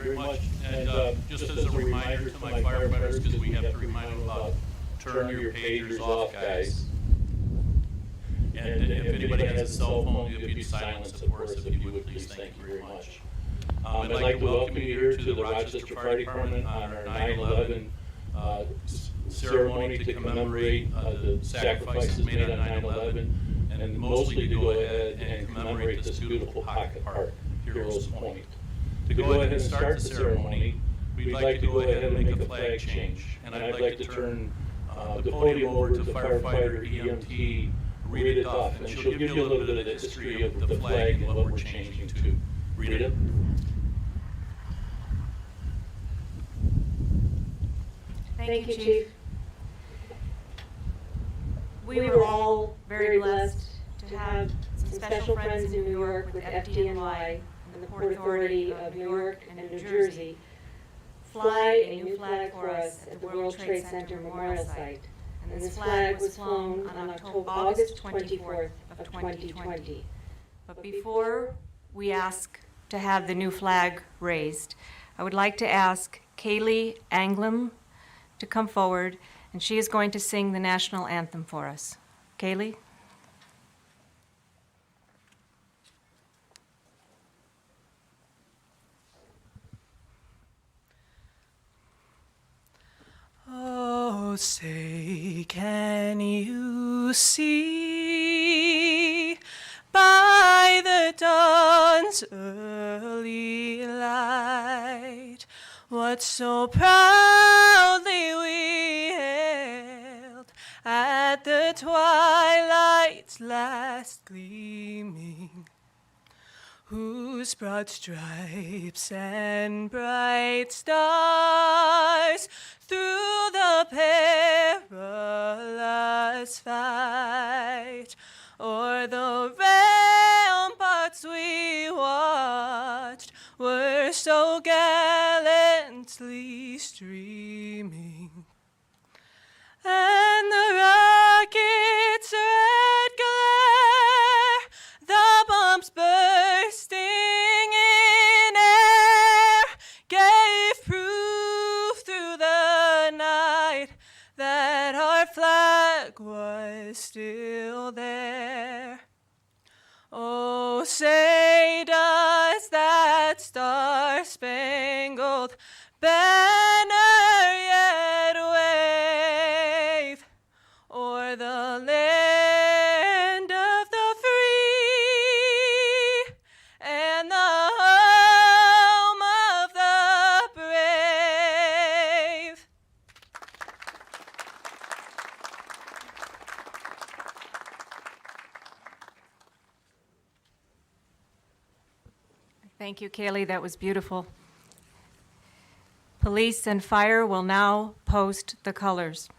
very much. And just as a reminder to my firefighters, because we have to remind them about turn your pagers off, guys. And if anybody has a cell phone, if you'd silence it for us, if you would, please. Thank you very much. I'd like to welcome you here to the Rochester Fire Department on our 9/11 ceremony to commemorate the sacrifices made on 9/11, and mostly to go ahead and commemorate this beautiful pocket park, Heroes Point. To go ahead and start the ceremony, we'd like to go ahead and make a flag change, and I'd like to turn the podium over to firefighter EMT Rita Duff, and she'll give you a little bit of the history of the flag and what we're changing to. Rita? Thank you, Chief. We were all very blessed to have some special friends in New York with FDNY and the Port Authority of New York and New Jersey fly a new flag for us at the World Trade Center Memorial Site. And this flag was flown on August 24th of 2020. But before we ask to have the new flag raised, I would like to ask Kaylee Anglem to come forward, and she is going to sing the national anthem for us. Kaylee? Oh, say, can you see by the dawn's early light what so proudly we hailed at the twilight's last gleaming, whose broad stripes and bright stars through the perilous fight o'er the ramparts we watched were so gallantly streaming, and the rocket's red glare, the bombs bursting in air, gave proof through the night that our flag was still there. Oh, say does that star-spangled banner yet wave o'er the land of the free and the home of the brave? Thank you, Kaylee. That was beautiful. Police and fire will now post the colors.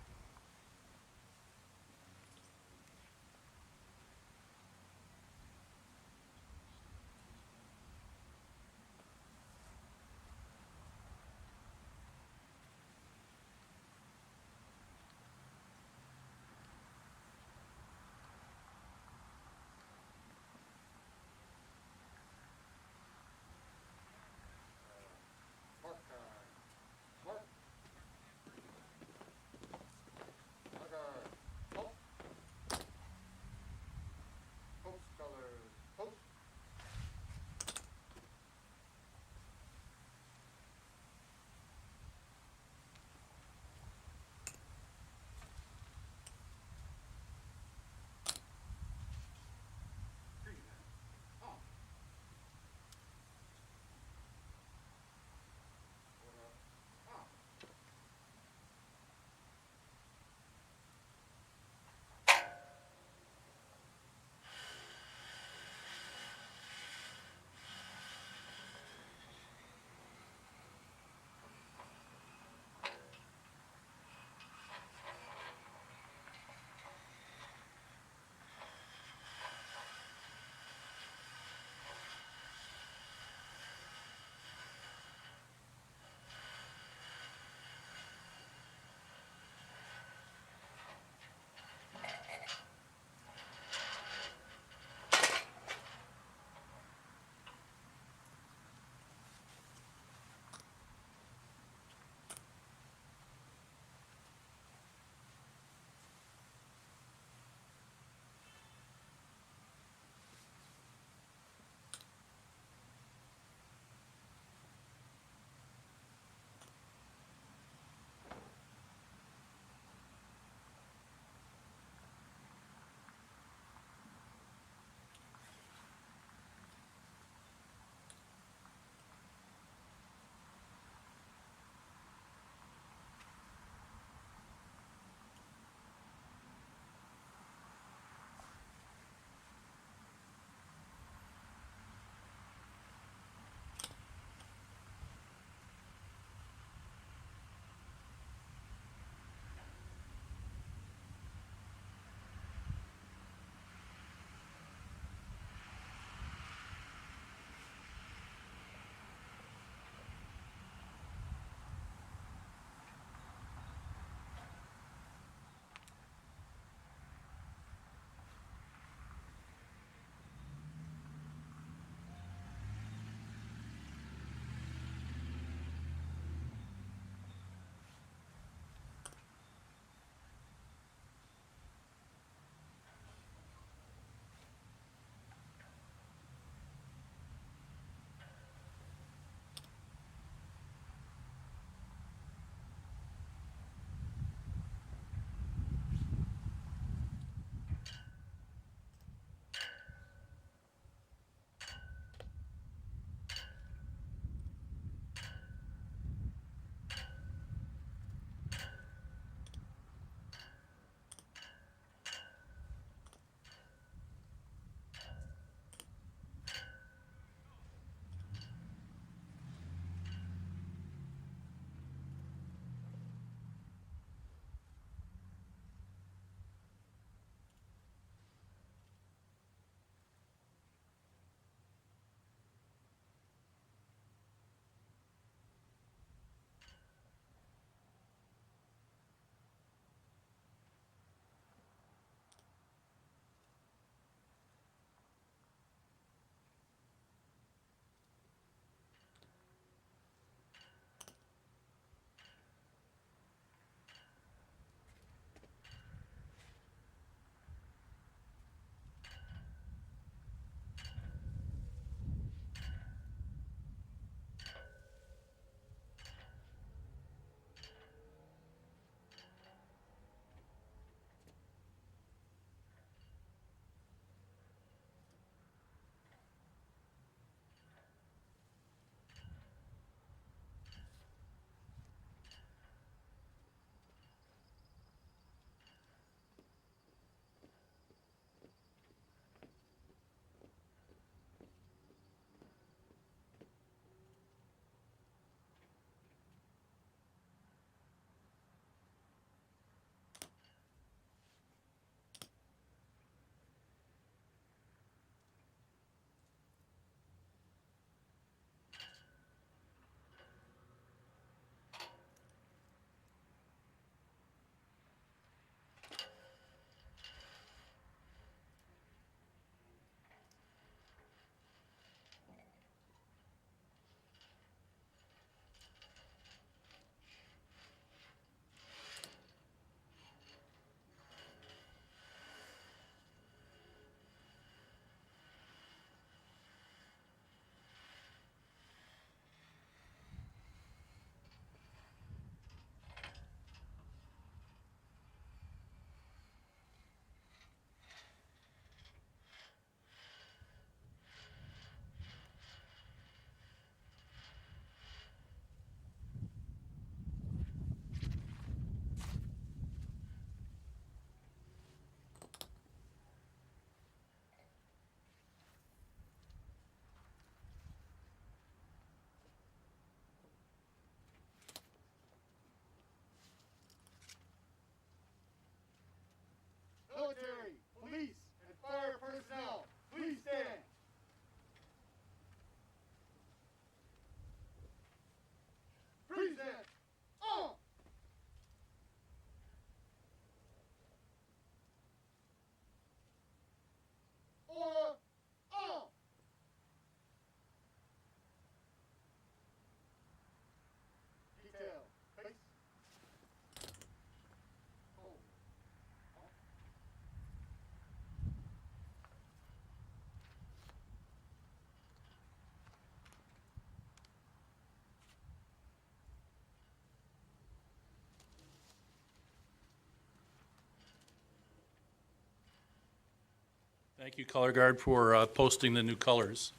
Thank you, Color Guard, for posting the new colors.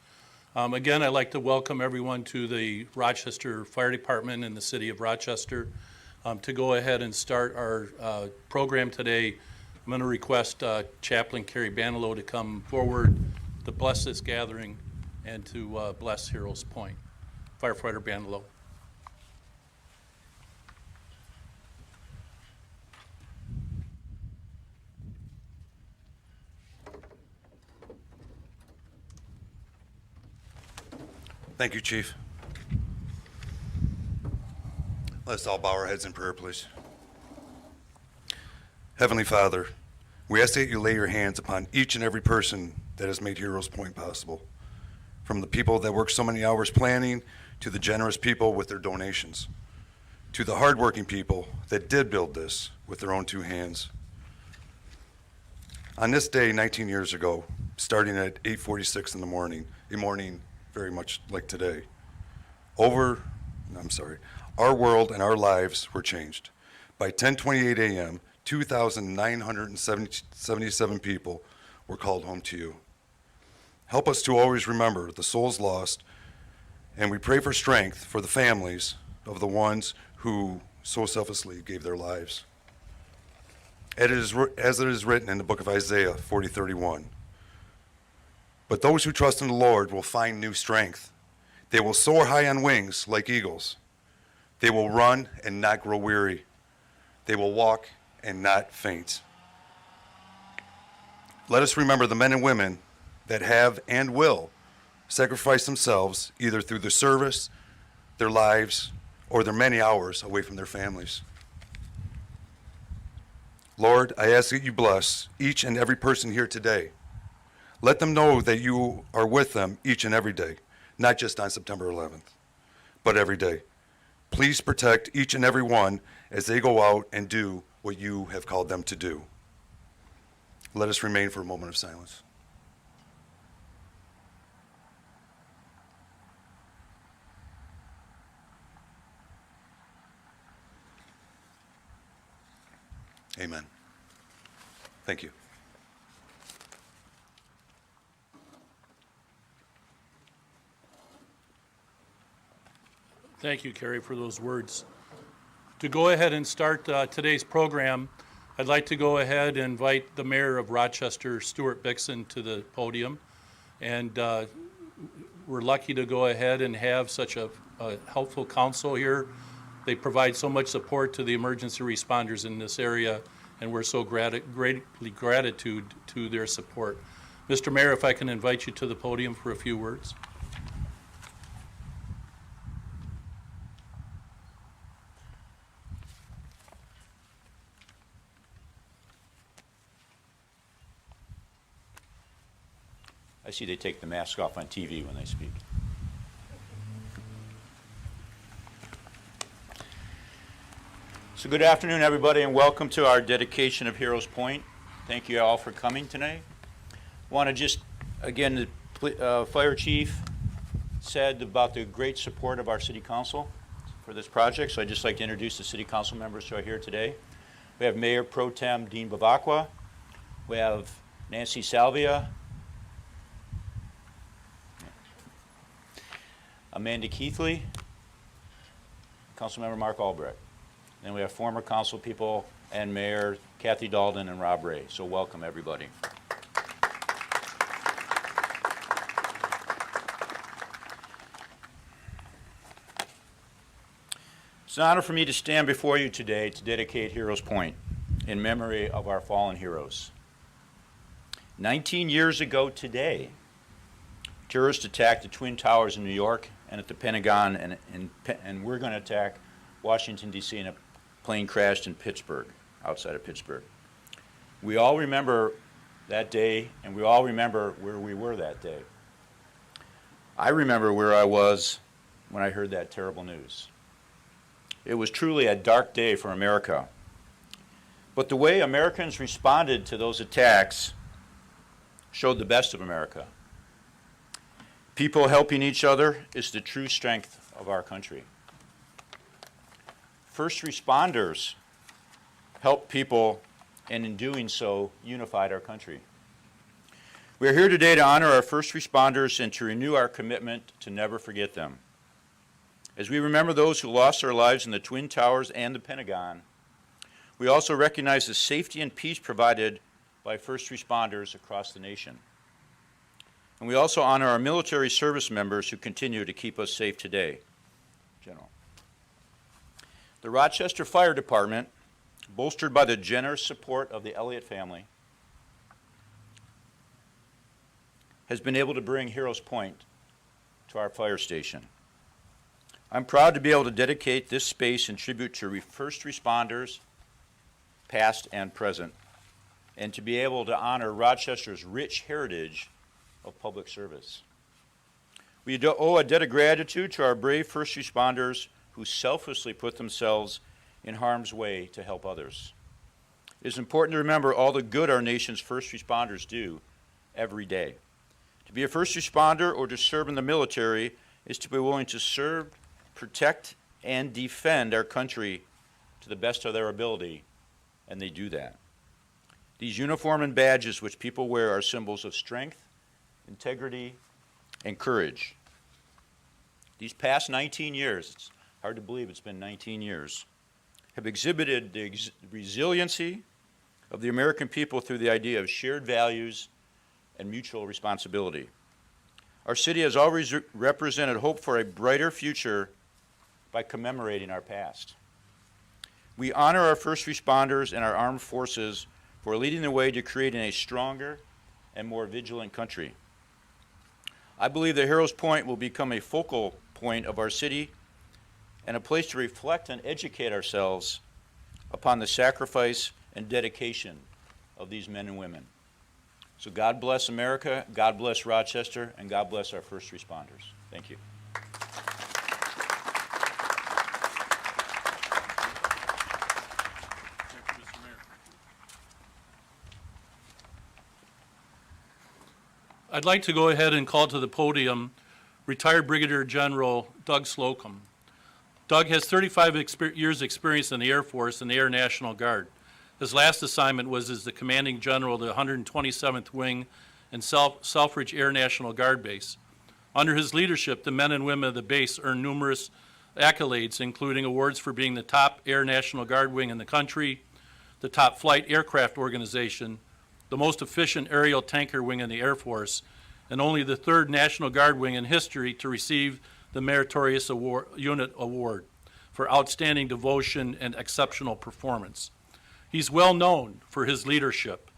Again, I'd like to welcome everyone to the Rochester Fire Department in the city of Rochester. To go ahead and start our program today, I'm going to request Chaplain Carrie Bandelow to come forward to bless this gathering and to bless Heroes Point. Firefighter Bandelow. Thank you, Chief. Let's all bow our heads in prayer, please. Heavenly Father, we ask that you lay your hands upon each and every person that has made Heroes Point possible, from the people that work so many hours planning, to the generous people with their donations, to the hardworking people that did build this with their own two hands. On this day, 19 years ago, starting at 8:46 in the morning, a morning very much like today, our world and our lives were changed. By 10:28 a.m., 2,977 people were called home to you. Help us to always remember the souls lost, and we pray for strength for the families of the ones who so selflessly gave their lives. As it is written in the book of Isaiah 40:31, but those who trust in the Lord will find new strength. They will soar high on wings like eagles. They will run and not grow weary. They will walk and not faint. Let us remember the men and women that have and will sacrifice themselves either through their service, their lives, or their many hours away from their families. Lord, I ask that you bless each and every person here today. Let them know that you are with them each and every day, not just on September 11th, but every day. Please protect each and every one as they go out and do what you have called them to do. Let us remain for a moment of silence. Amen. Thank you. Thank you, Carrie, for those words. To go ahead and start today's program, I'd like to go ahead and invite the mayor of Rochester, Stuart Bixson, to the podium. And we're lucky to go ahead and have such a helpful council here. They provide so much support to the emergency responders in this area, and we're so gratefully gratitude to their support. Mr. Mayor, if I can invite you to the podium for a few words. I see they take the mask off on TV when they speak. So good afternoon, everybody, and welcome to our dedication of Heroes Point. Thank you all for coming tonight. I want to just, again, the fire chief said about the great support of our city council for this project, so I'd just like to introduce the city council members who are here today. We have Mayor Pro Tem Dean Bavacqua. We have Nancy Salvia, Amanda Keithley, Councilmember Mark Albrecht. Then we have former council people and Mayor Kathy Dalton and Rob Ray. So welcome, everybody. It's an honor for me to stand before you today to dedicate Heroes Point in memory of our fallen heroes. 19 years ago today, terrorists attacked the Twin Towers in New York and at the Pentagon, and we're going to attack Washington, D.C., and a plane crashed in Pittsburgh, outside of Pittsburgh. We all remember that day, and we all remember where we were that day. I remember where I was when I heard that terrible news. It was truly a dark day for America. But the way Americans responded to those attacks showed the best of America. People helping each other is the true strength of our country. First responders helped people, and in doing so, unified our country. We are here today to honor our first responders and to renew our commitment to never forget them. As we remember those who lost their lives in the Twin Towers and the Pentagon, we also recognize the safety and peace provided by first responders across the nation. And we also honor our military service members who continue to keep us safe today. General. The Rochester Fire Department, bolstered by the generous support of the Elliott family, has been able to bring Heroes Point to our fire station. I'm proud to be able to dedicate this space in tribute to first responders, past and present, and to be able to honor Rochester's rich heritage of public service. We owe a debt of gratitude to our brave first responders who selflessly put themselves in harm's way to help others. It is important to remember all the good our nation's first responders do every day. To be a first responder or to serve in the military is to be willing to serve, protect, and defend our country to the best of their ability, and they do that. These uniform and badges which people wear are symbols of strength, integrity, and courage. These past 19 years, it's hard to believe it's been 19 years, have exhibited the resiliency of the American people through the idea of shared values and mutual responsibility. Our city has always represented hope for a brighter future by commemorating our past. We honor our first responders and our armed forces for leading the way to creating a stronger and more vigilant country. I believe that Heroes Point will become a focal point of our city and a place to reflect and educate ourselves upon the sacrifice and dedication of these men and women. So God bless America, God bless Rochester, and God bless our first responders. Thank you. I'd like to go ahead and call to the podium retired Brigadier General Doug Slocum. Doug has 35 years experience in the Air Force and the Air National Guard. His last assignment was as the commanding general of the 127th Wing and Selfridge Air National Guard Base. Under his leadership, the men and women of the base earned numerous accolades, including awards for being the top Air National Guard wing in the country, the top flight aircraft organization, the most efficient aerial tanker wing in the Air Force, and only the third National Guard wing in history to receive the Meritorious Unit Award for outstanding devotion and exceptional performance. He's well known for his leadership,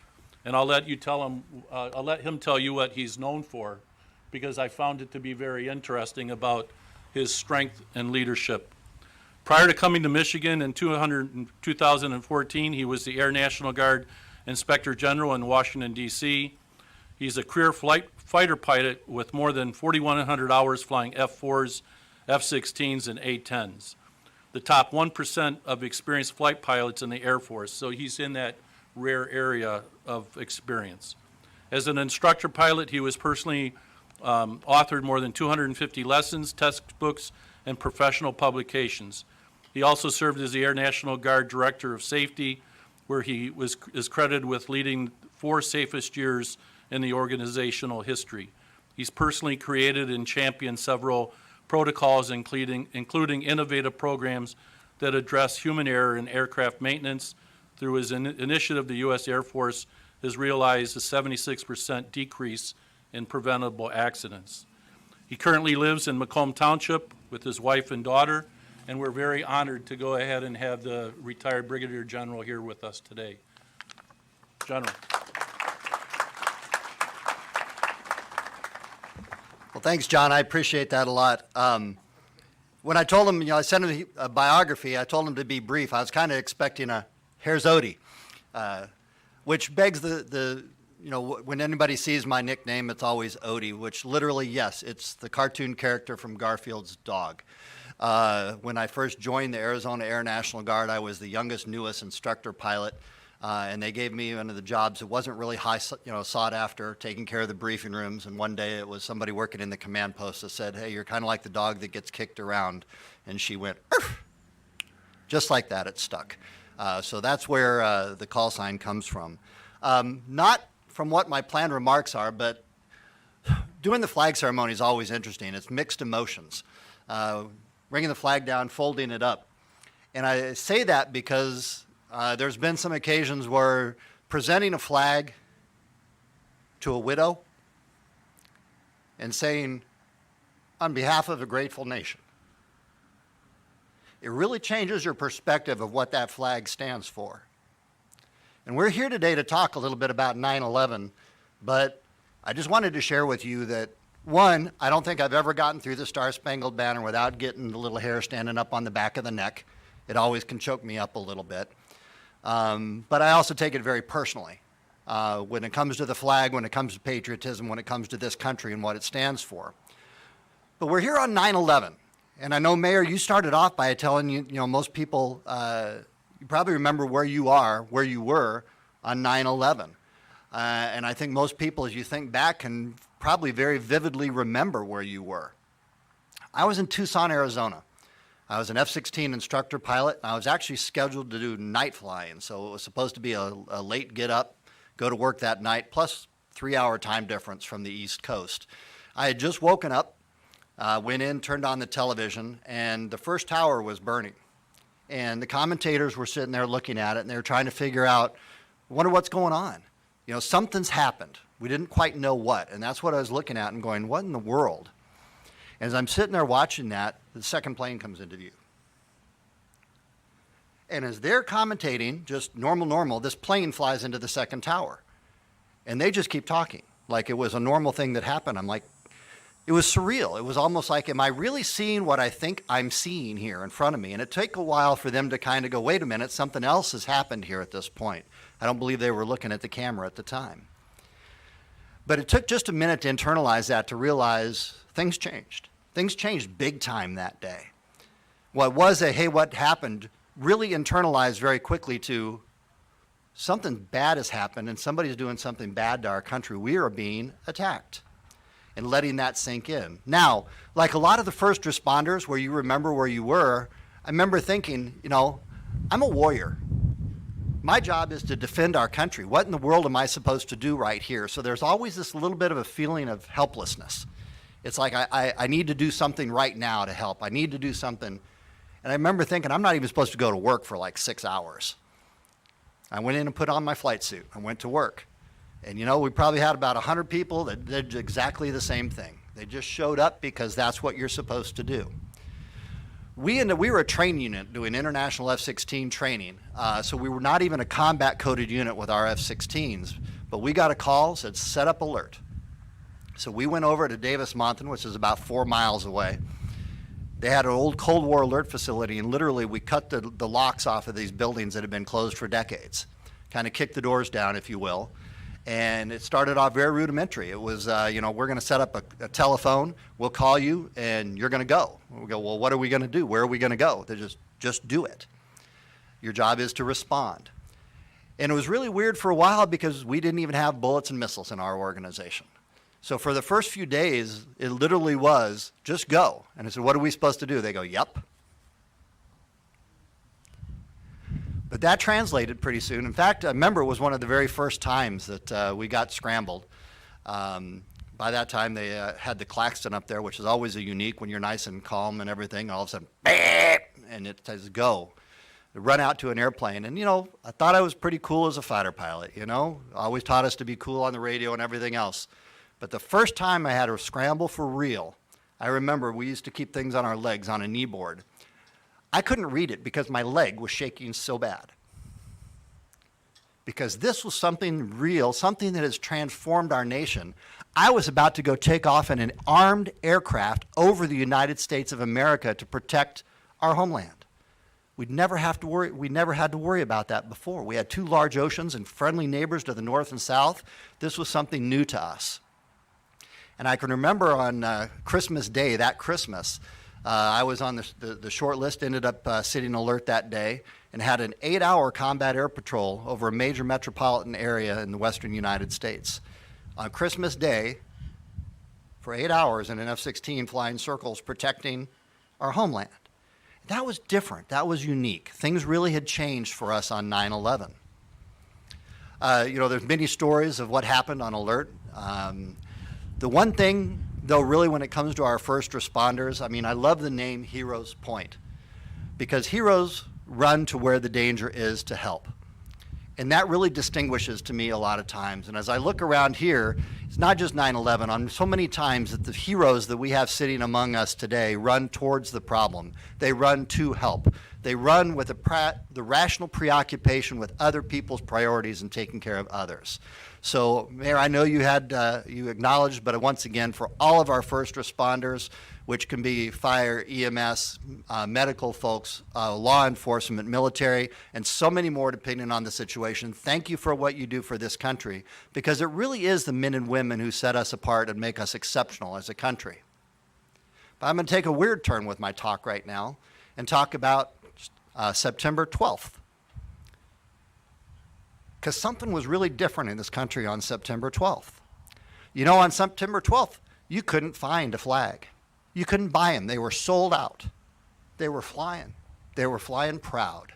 and I'll let him tell you what he's known for, because I found it to be very interesting about his strength and leadership. Prior to coming to Michigan in 2014, he was the Air National Guard Inspector General in Washington, D.C. He's a career fighter pilot with more than 4,100 hours flying F-4s, F-16s, and A-10s. The top 1% of experienced flight pilots in the Air Force, so he's in that rare area of experience. As an instructor pilot, he was personally authored more than 250 lessons, textbooks, and professional publications. He also served as the Air National Guard Director of Safety, where he is credited with leading 4 safest years in the organizational history. He's personally created and championed several protocols, including innovative programs that address human error in aircraft maintenance. Through his initiative, the U.S. Air Force has realized a 76% decrease in preventable accidents. He currently lives in Macomb Township with his wife and daughter, and we're very honored to go ahead and have the retired Brigadier General here with us today. General. Well, thanks, John. I appreciate that a lot. When I told him, I sent him a biography, I told him to be brief. I was kind of expecting a Here's Odie, which begs when anybody sees my nickname, it's always Odie, which literally, yes, it's the cartoon character from Garfield's dog. When I first joined the Arizona Air National Guard, I was the youngest, newest instructor pilot. And they gave me one of the jobs that wasn't really high, sought after, taking care of the briefing rooms. And one day it was somebody working in the command post that said, "Hey, you're kind of like the dog that gets kicked around." And she went, "Arf!" Just like that, it stuck. So that's where the call sign comes from. Not from what my planned remarks are, but doing the flag ceremony is always interesting. It's mixed emotions. Bringing the flag down, folding it up. And I say that because there's been some occasions where presenting a flag to a widow and saying, on behalf of a grateful nation, it really changes your perspective of what that flag stands for. And we're here today to talk a little bit about 9/11, but I just wanted to share with you that, one, I don't think I've ever gotten through the Star-Spangled Banner without getting the little hair standing up on the back of the neck. It always can choke me up a little bit. But I also take it very personally when it comes to the flag, when it comes to patriotism, when it comes to this country and what it stands for. But we're here on 9/11. And I know, Mayor, you started off by telling most people, you probably remember where you were on 9/11. And I think most people, as you think back, can probably very vividly remember where you were. I was in Tucson, Arizona. I was an F-16 instructor pilot. I was actually scheduled to do night flying, so it was supposed to be a late get up, go to work that night, plus 3-hour time difference from the East Coast. I had just woken up, went in, turned on the television, and the first tower was burning. And the commentators were sitting there looking at it, and they were trying to figure out, wonder what's going on. Something's happened. We didn't quite know what, and that's what I was looking at and going, what in the world? As I'm sitting there watching that, the second plane comes into view. And as they're commentating, just normal, this plane flies into the second tower. And they just keep talking like it was a normal thing that happened. I'm like, it was surreal. It was almost like, am I really seeing what I think I'm seeing here in front of me? And it took a while for them to kind of go, wait a minute, something else has happened here at this point. I don't believe they were looking at the camera at the time. But it took just a minute to internalize that, to realize things changed. Things changed big time that day. What was a, hey, what happened, really internalized very quickly to something bad has happened and somebody's doing something bad to our country. We are being attacked. And letting that sink in. Now, like a lot of the first responders where you remember where you were, I remember thinking, I'm a warrior. My job is to defend our country. What in the world am I supposed to do right here? So there's always this little bit of a feeling of helplessness. It's like I need to do something right now to help. I need to do something. And I remember thinking, I'm not even supposed to go to work for like 6 hours. I went in and put on my flight suit. I went to work. And we probably had about 100 people that did exactly the same thing. They just showed up because that's what you're supposed to do. We were a training unit doing international F-16 training, so we were not even a combat-coded unit with our F-16s, but we got a call, said set up alert. So we went over to Davis-Monthan, which is about 4 miles away. They had an old Cold War alert facility, and literally we cut the locks off of these buildings that had been closed for decades, kind of kicked the doors down, if you will. And it started off very rudimentary. It was, we're going to set up a telephone. We'll call you, and you're going to go. We go, well, what are we going to do? Where are we going to go? They just do it. Your job is to respond. And it was really weird for a while because we didn't even have bullets and missiles in our organization. So for the first few days, it literally was just go. And I said, what are we supposed to do? They go, yep. But that translated pretty soon. In fact, I remember it was one of the very first times that we got scrambled. By that time, they had the klaxon up there, which is always a unique when you're nice and calm and everything. All of a sudden, and it says go. They run out to an airplane. And, I thought I was pretty cool as a fighter pilot, Always taught us to be cool on the radio and everything else. But the first time I had to scramble for real, I remember we used to keep things on our legs on a knee board. I couldn't read it because my leg was shaking so bad. Because this was something real, something that has transformed our nation. I was about to go take off in an armed aircraft over the United States of America to protect our homeland. We never had to worry about that before. We had 2 large oceans and friendly neighbors to the north and south. This was something new to us. And I can remember on Christmas Day, that Christmas, I was on the short list, ended up sitting alert that day, and had an 8-hour combat air patrol over a major metropolitan area in the western United States. On Christmas Day, for 8 hours in an F-16 flying circles protecting our homeland. That was different. That was unique. Things really had changed for us on 9/11. There's many stories of what happened on alert. The one thing, though, really when it comes to our first responders, I love the name Heroes Point, because heroes run to where the danger is to help. And that really distinguishes to me a lot of times. And as I look around here, it's not just 9/11. On so many times that the heroes that we have sitting among us today run towards the problem. They run to help. They run with the rational preoccupation with other people's priorities and taking care of others. So, Mayor, I know you acknowledged, but once again, for all of our first responders, which can be fire, EMS, medical folks, law enforcement, military, and so many more depending on the situation, thank you for what you do for this country, because it really is the men and women who set us apart and make us exceptional as a country. But I'm going to take a weird turn with my talk right now and talk about September 12th. Because something was really different in this country on September 12th. On September 12th, you couldn't find a flag. You couldn't buy them. They were sold out. They were flying. They were flying proud.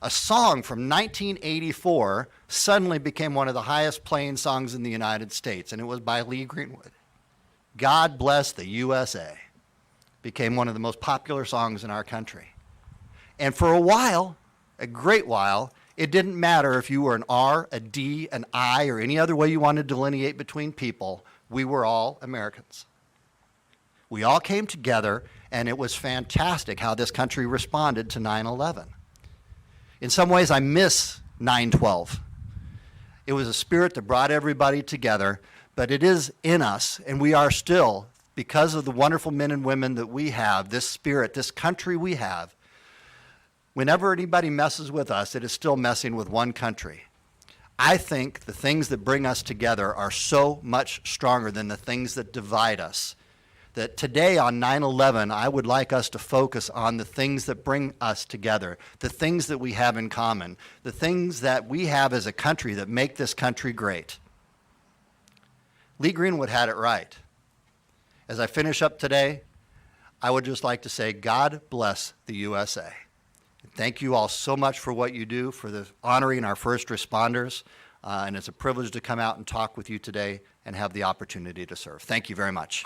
A song from 1984 suddenly became one of the highest playing songs in the United States, and it was by Lee Greenwood. God Bless the USA became one of the most popular songs in our country. And for a while, a great while, it didn't matter if you were an R, a D, an I, or any other way you wanted to delineate between people. We were all Americans. We all came together, and it was fantastic how this country responded to 9/11. In some ways, I miss 9/12. It was a spirit that brought everybody together, but it is in us, and we are still, because of the wonderful men and women that we have, this spirit, this country we have. Whenever anybody messes with us, it is still messing with one country. I think the things that bring us together are so much stronger than the things that divide us, that today on 9/11, I would like us to focus on the things that bring us together, the things that we have in common, the things that we have as a country that make this country great. Lee Greenwood had it right. As I finish up today, I would just like to say, God bless the USA. Thank you all so much for what you do, for honoring our first responders, and it's a privilege to come out and talk with you today and have the opportunity to serve. Thank you very much.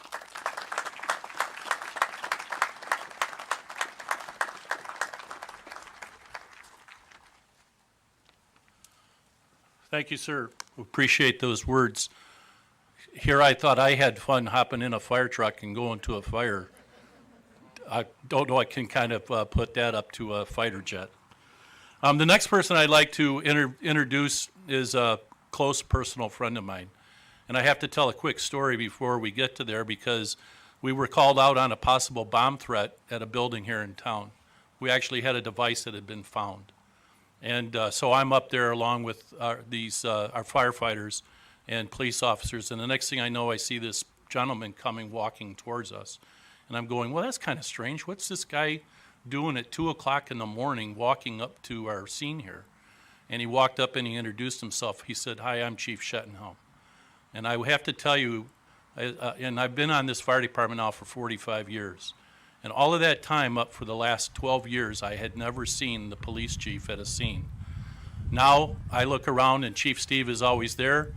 Thank you, sir. Appreciate those words. Here I thought I had fun hopping in a fire truck and going to a fire. I don't know, I can kind of put that up to a fighter jet. The next person I'd like to introduce is a close personal friend of mine. And I have to tell a quick story before we get to there, because we were called out on a possible bomb threat at a building here in town. We actually had a device that had been found. And so I'm up there along with our firefighters and police officers. And the next thing I know, I see this gentleman coming, walking towards us. And I'm going, well, that's kind of strange. What's this guy doing at 2 o'clock in the morning walking up to our scene here? And he walked up and he introduced himself. He said, hi, I'm Chief Shettinel. And I have to tell you, and I've been on this fire department now for 45 years. And all of that time, up for the last 12 years, I had never seen the police chief at a scene. Now I look around and Chief Steve is always there.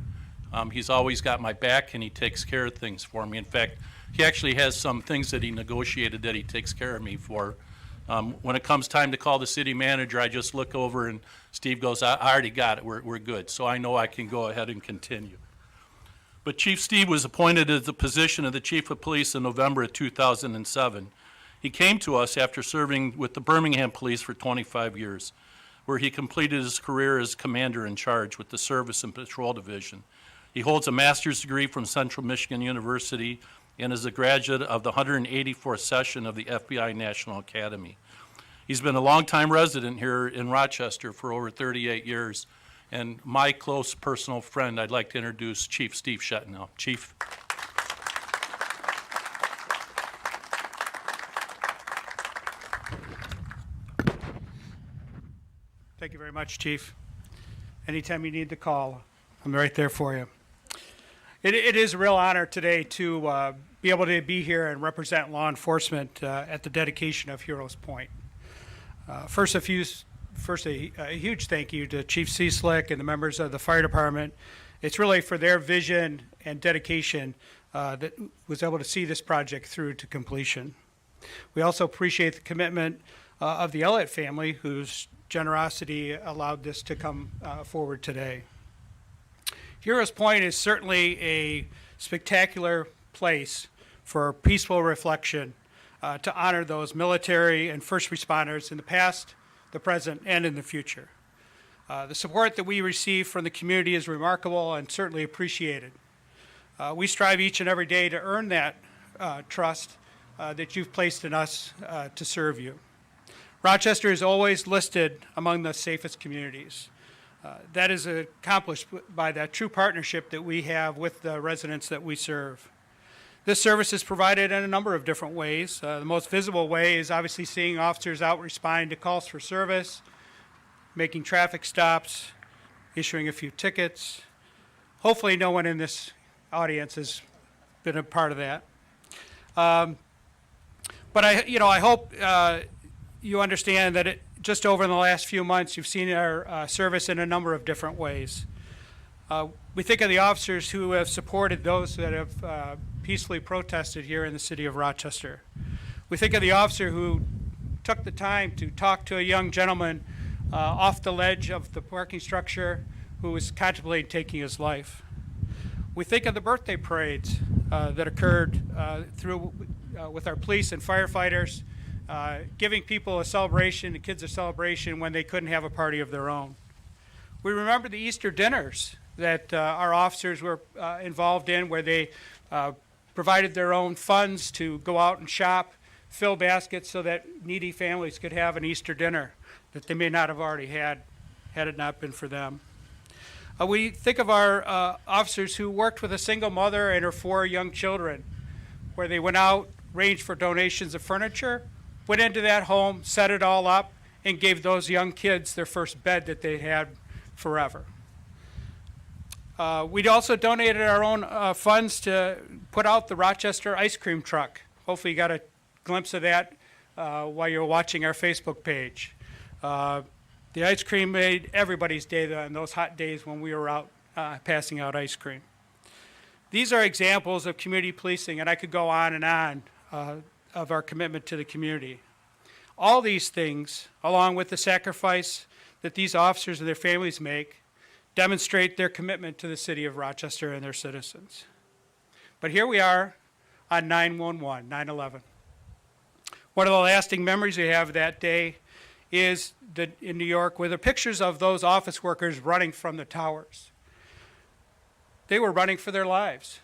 He's always got my back and he takes care of things for me. In fact, he actually has some things that he negotiated that he takes care of me for. When it comes time to call the city manager, I just look over and Steve goes, I already got it, we're good. So I know I can go ahead and continue. But Chief Steve was appointed to the position of the Chief of Police in November of 2007. He came to us after serving with the Birmingham Police for 25 years, where he completed his career as commander in charge with the Service and Patrol Division. He holds a master's degree from Central Michigan University and is a graduate of the 184th session of the FBI National Academy. He's been a longtime resident here in Rochester for over 38 years, and my close personal friend, I'd like to introduce Chief Steve Shettinel. Chief. Thank you very much, Chief. Anytime you need the call, I'm right there for you. It is a real honor today to be able to be here and represent law enforcement at the dedication of Heroes Point. First, a few first a huge thank you to Chief Cieslik and the members of the fire department. It's really for their vision and dedication that was able to see this project through to completion. We also appreciate the commitment of the Elliott family, whose generosity allowed this to come forward today. Heroes Point is certainly a spectacular place for peaceful reflection to honor those military and first responders in the past, the present, and in the future. The support that we receive from the community is remarkable and certainly appreciated. We strive each and every day to earn that trust that you've placed in us to serve you. Rochester is always listed among the safest communities. That is accomplished by that true partnership that we have with the residents that we serve. This service is provided in a number of different ways. The most visible way is obviously seeing officers out responding to calls for service, making traffic stops, issuing a few tickets. Hopefully no one in this audience has been a part of that. But I hope you understand that just over the last few months, you've seen our service in a number of different ways. We think of the officers who have supported those that have peacefully protested here in the city of Rochester. We think of the officer who took the time to talk to a young gentleman off the ledge of the parking structure who was contemplating taking his life. We think of the birthday parades that occurred with our police and firefighters, giving people a celebration, the kids a celebration when they couldn't have a party of their own. We remember the Easter dinners that our officers were involved in, where they provided their own funds to go out and shop, fill baskets so that needy families could have an Easter dinner that they may not have already had it not been for them. We think of our officers who worked with a single mother and her 4 young children, where they went out, arranged for donations of furniture, went into that home, set it all up, and gave those young kids their first bed that they had forever. We'd also donated our own funds to put out the Rochester ice cream truck. Hopefully you got a glimpse of that while you're watching our Facebook page. The ice cream made everybody's day on those hot days when we were out passing out ice cream. These are examples of community policing, and I could go on and on of our commitment to the community. All these things, along with the sacrifice that these officers and their families make, demonstrate their commitment to the city of Rochester and their citizens. But here we are on 9/11. One of the lasting memories we have of that day is in New York, where the pictures of those office workers running from the towers. They were running for their lives.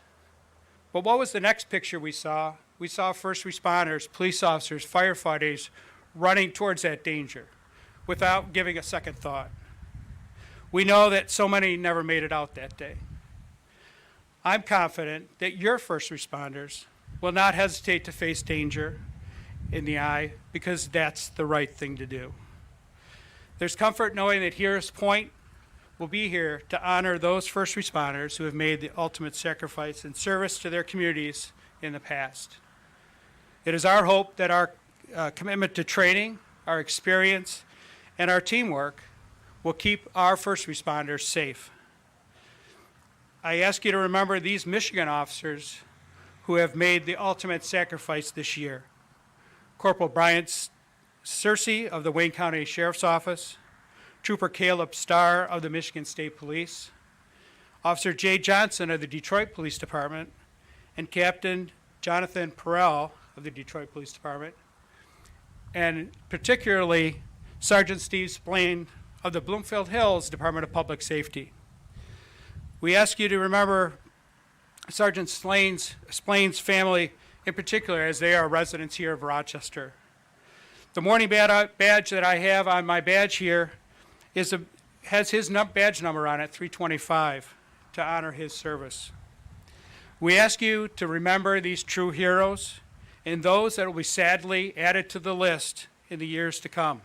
But what was the next picture we saw? We saw first responders, police officers, firefighters running towards that danger without giving a second thought. We know that so many never made it out that day. I'm confident that your first responders will not hesitate to face danger in the eye, because that's the right thing to do. There's comfort knowing that Heroes Point will be here to honor those first responders who have made the ultimate sacrifice in service to their communities in the past. It is our hope that our commitment to training, our experience, and our teamwork will keep our first responders safe. I ask you to remember these Michigan officers who have made the ultimate sacrifice this year. Corporal Brian Searcy of the Wayne County Sheriff's Office, Trooper Caleb Starr of the Michigan State Police, Officer Jay Johnson of the Detroit Police Department, and Captain Jonathan Perrell of the Detroit Police Department, and particularly Sergeant Steve Splain of the Bloomfield Hills Department of Public Safety. We ask you to remember Sergeant Splain's family in particular, as they are residents here of Rochester. The mourning badge that I have on my badge here has his badge number on it, 325, to honor his service. We ask you to remember these true heroes and those that will be sadly added to the list in the years to come.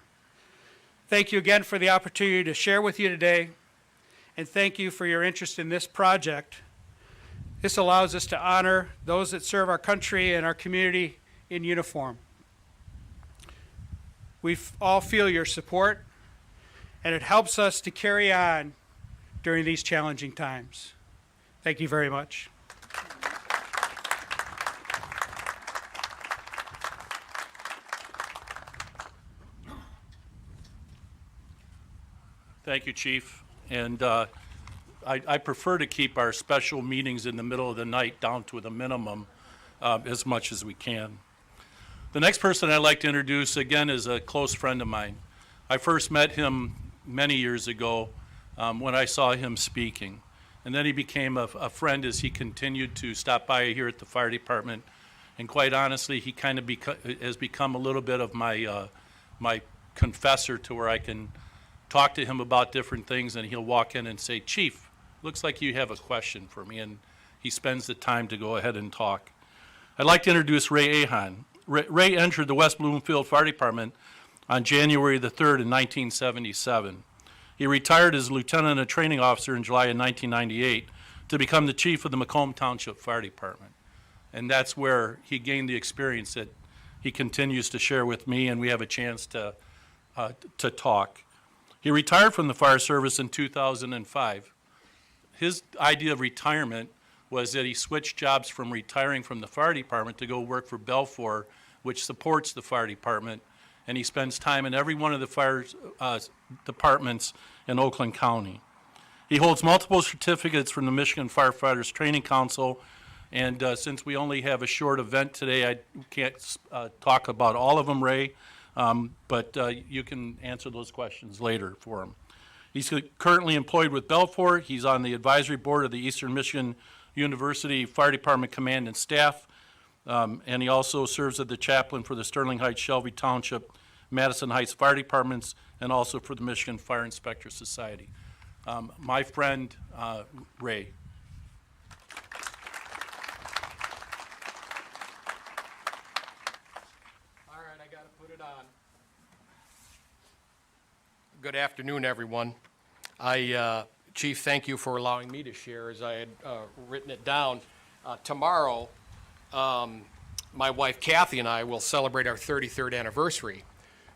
Thank you again for the opportunity to share with you today, and thank you for your interest in this project. This allows us to honor those that serve our country and our community in uniform. We all feel your support, and it helps us to carry on during these challenging times. Thank you very much. Thank you, Chief. And I prefer to keep our special meetings in the middle of the night down to the minimum as much as we can. The next person I'd like to introduce, again, is a close friend of mine. I first met him many years ago when I saw him speaking. And then he became a friend as he continued to stop by here at the fire department. And quite honestly, he kind of has become a little bit of my confessor, to where I can talk to him about different things, and he'll walk in and say, "Chief, looks like you have a question for me," and he spends the time to go ahead and talk. I'd like to introduce Ray Ahan. Ray entered the West Bloomfield Fire Department on January the 3rd in 1977. He retired as lieutenant and training officer in July of 1998 to become the chief of the Macomb Township Fire Department. And that's where he gained the experience that he continues to share with me, and we have a chance to talk. He retired from the fire service in 2005. His idea of retirement was that he switched jobs from retiring from the fire department to go work for Belfour, which supports the fire department, and he spends time in every one of the fire departments in Oakland County. He holds multiple certificates from the Michigan Firefighters Training Council, and since we only have a short event today, I can't talk about all of them, Ray, but you can answer those questions later for him. He's currently employed with Belfour. He's on the advisory board of the Eastern Michigan University Fire Department Command and Staff, and he also serves as the chaplain for the Sterling Heights, Shelby Township, Madison Heights Fire Departments, and also for the Michigan Fire Inspector Society. My friend, Ray. All right, I got to put it on. Good afternoon, everyone. Chief, thank you for allowing me to share as I had written it down. Tomorrow, my wife Kathy and I will celebrate our 33rd anniversary.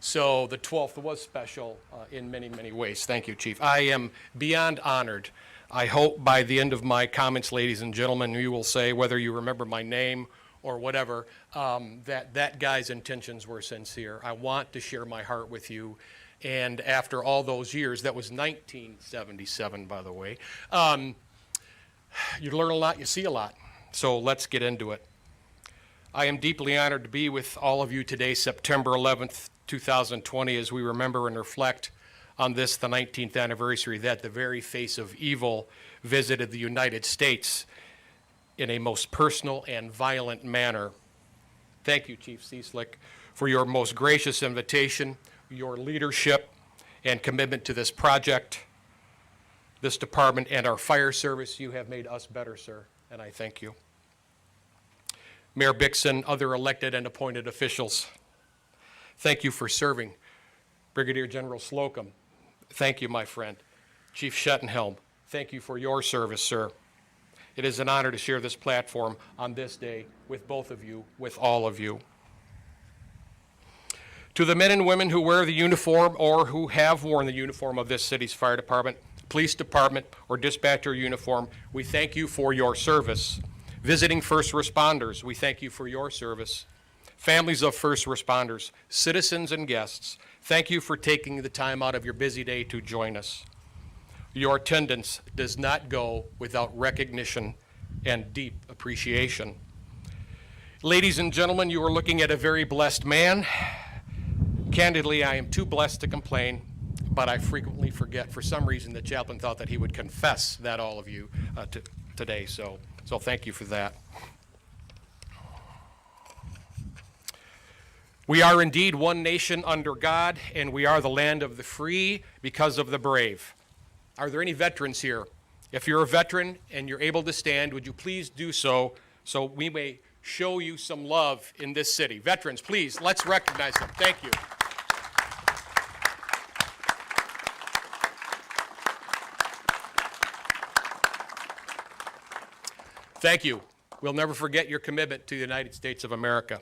So the 12th was special in many, many ways. Thank you, Chief. I am beyond honored. I hope by the end of my comments, ladies and gentlemen, you will say, whether you remember my name or whatever, that guy's intentions were sincere. I want to share my heart with you. And after all those years, that was 1977, by the way, you learn a lot, you see a lot. So let's get into it. I am deeply honored to be with all of you today, September 11th, 2020, as we remember and reflect on this, the 19th anniversary that the very face of evil visited the United States in a most personal and violent manner. Thank you, Chief Cieslik, for your most gracious invitation, your leadership and commitment to this project, this department, and our fire service. You have made us better, sir, and I thank you. Mayor Bixson, other elected and appointed officials, thank you for serving. Brigadier General Slocum, thank you, my friend. Chief Shettinel, thank you for your service, sir. It is an honor to share this platform on this day with both of you, with all of you. To the men and women who wear the uniform or who have worn the uniform of this city's fire department, police department, or dispatcher uniform, we thank you for your service. Visiting first responders, we thank you for your service. Families of first responders, citizens and guests, thank you for taking the time out of your busy day to join us. Your attendance does not go without recognition and deep appreciation. Ladies and gentlemen, you are looking at a very blessed man. Candidly, I am too blessed to complain, but I frequently forget. For some reason, the chaplain thought that he would confess that all of you today, so thank you for that. We are indeed one nation under God, and we are the land of the free because of the brave. Are there any veterans here? If you're a veteran and you're able to stand, would you please do so we may show you some love in this city? Veterans, please, let's recognize them. Thank you. Thank you. We'll never forget your commitment to the United States of America.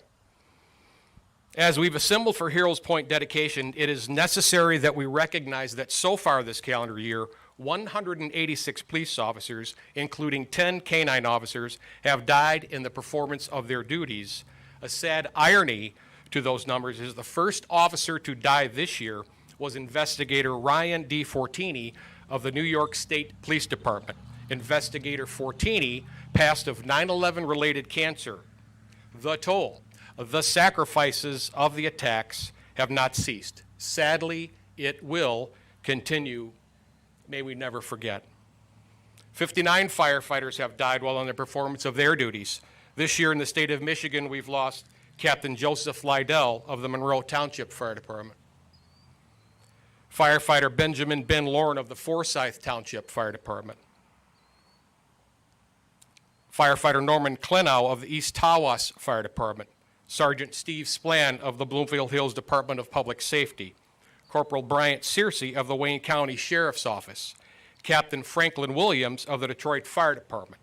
As we've assembled for Heroes Point dedication, it is necessary that we recognize that so far this calendar year, 186 police officers, including 10 canine officers, have died in the performance of their duties. A sad irony to those numbers is the first officer to die this year was Investigator Ryan D. Fortini of the New York State Police Department. Investigator Fortini passed of 9/11 related cancer. The toll, the sacrifices of the attacks have not ceased. Sadly, it will continue. May we never forget. 59 firefighters have died while on the performance of their duties. This year in the state of Michigan, we've lost Captain Joseph Lydell of the Monroe Township Fire Department. Firefighter Benjamin Ben Lorne of the Forsyth Township Fire Department. Firefighter Norman Klenow of the East Tawas Fire Department. Sergeant Steve Splann of the Bloomfield Hills Department of Public Safety. Corporal Bryant Searcy of the Wayne County Sheriff's Office. Captain Franklin Williams of the Detroit Fire Department.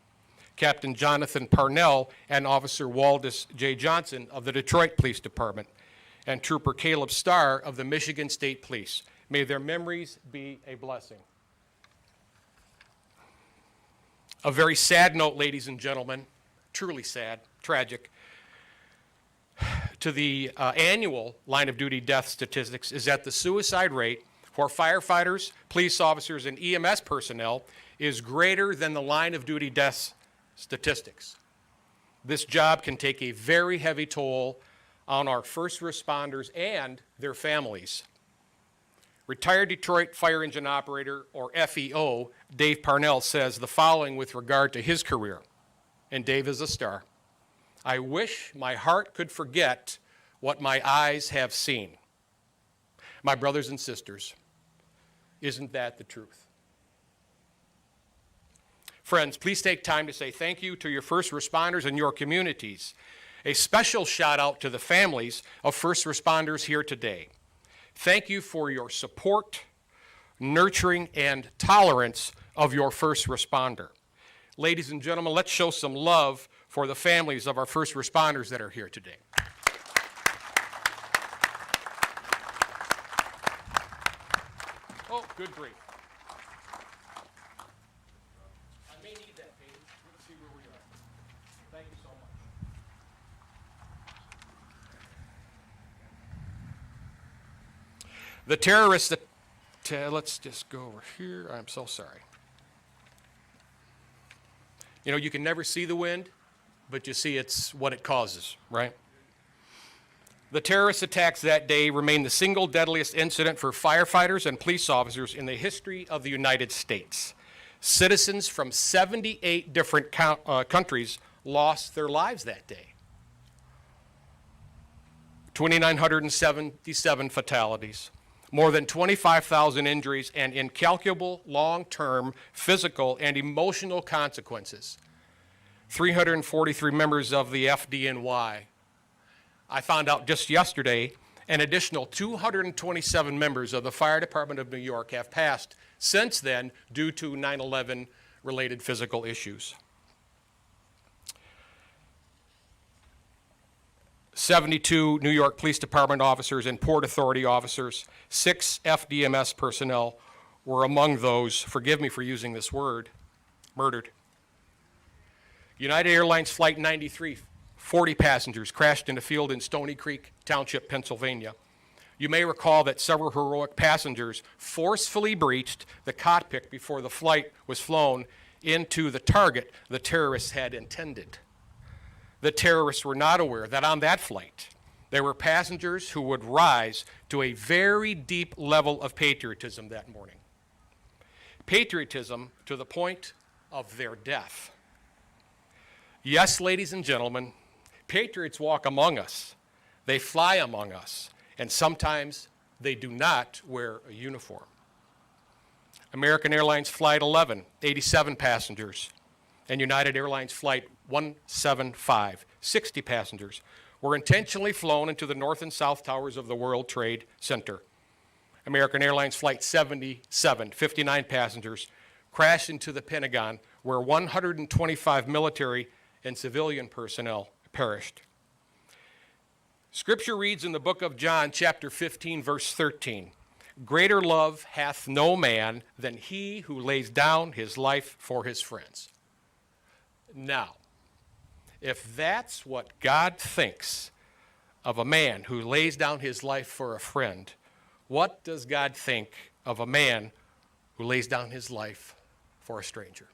Captain Jonathan Parnell and Officer Waldis J. Johnson of the Detroit Police Department. And Trooper Caleb Starr of the Michigan State Police. May their memories be a blessing. A very sad note, ladies and gentlemen, truly sad, tragic, to the annual line of duty death statistics is that the suicide rate for firefighters, police officers, and EMS personnel is greater than the line of duty death statistics. This job can take a very heavy toll on our first responders and their families. Retired Detroit Fire Engine Operator, or FEO, Dave Parnell says the following with regard to his career, and Dave is a star. I wish my heart could forget what my eyes have seen. My brothers and sisters, isn't that the truth? Friends, please take time to say thank you to your first responders and your communities. A special shout out to the families of first responders here today. Thank you for your support, nurturing, and tolerance of your first responder. Ladies and gentlemen, let's show some love for the families of our first responders that are here today. Oh, good grief. I may need that page. Let's see where we are. Thank you so much. The terrorists that, let's just go over here. I'm so sorry. You know, you can never see the wind, but you see it's what it causes, right? The terrorist attacks that day remain the single deadliest incident for firefighters and police officers in the history of the United States. Citizens from 78 different countries lost their lives that day. 2,977 fatalities, more than 25,000 injuries, and incalculable long-term physical and emotional consequences. 343 members of the FDNY. I found out just yesterday an additional 227 members of the Fire Department of New York have passed since then due to 9/11 related physical issues. 72 New York Police Department officers and Port Authority officers, 6 FDMS personnel were among those, forgive me for using this word, murdered. United Airlines Flight 93, 40 passengers crashed in a field in Stony Creek Township, Pennsylvania. You may recall that several heroic passengers forcefully breached the cockpit before the flight was flown into the target the terrorists had intended. The terrorists were not aware that on that flight, there were passengers who would rise to a very deep level of patriotism that morning. Patriotism to the point of their death. Yes, ladies and gentlemen, patriots walk among us. They fly among us. And sometimes they do not wear a uniform. American Airlines Flight 11, 87 passengers, and United Airlines Flight 175, 60 passengers, were intentionally flown into the north and south towers of the World Trade Center. American Airlines Flight 77, 59 passengers, crashed into the Pentagon, where 125 military and civilian personnel perished. Scripture reads in the book of John, chapter 15, verse 13, "Greater love hath no man than he who lays down his life for his friends." Now, if that's what God thinks of a man who lays down his life for a friend, what does God think of a man who lays down his life for a stranger?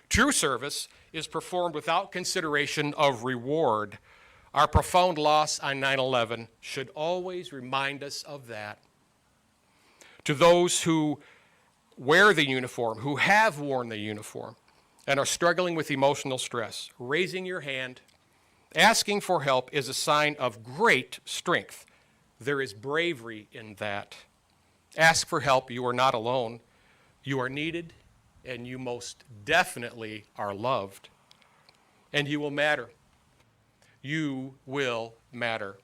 True service is performed without consideration of reward. Our profound loss on 9/11 should always remind us of that. To those who wear the uniform, who have worn the uniform, and are struggling with emotional stress, raising your hand, asking for help is a sign of great strength. There is bravery in that. Ask for help. You are not alone. You are needed, and you most definitely are loved. And you will matter. You will matter.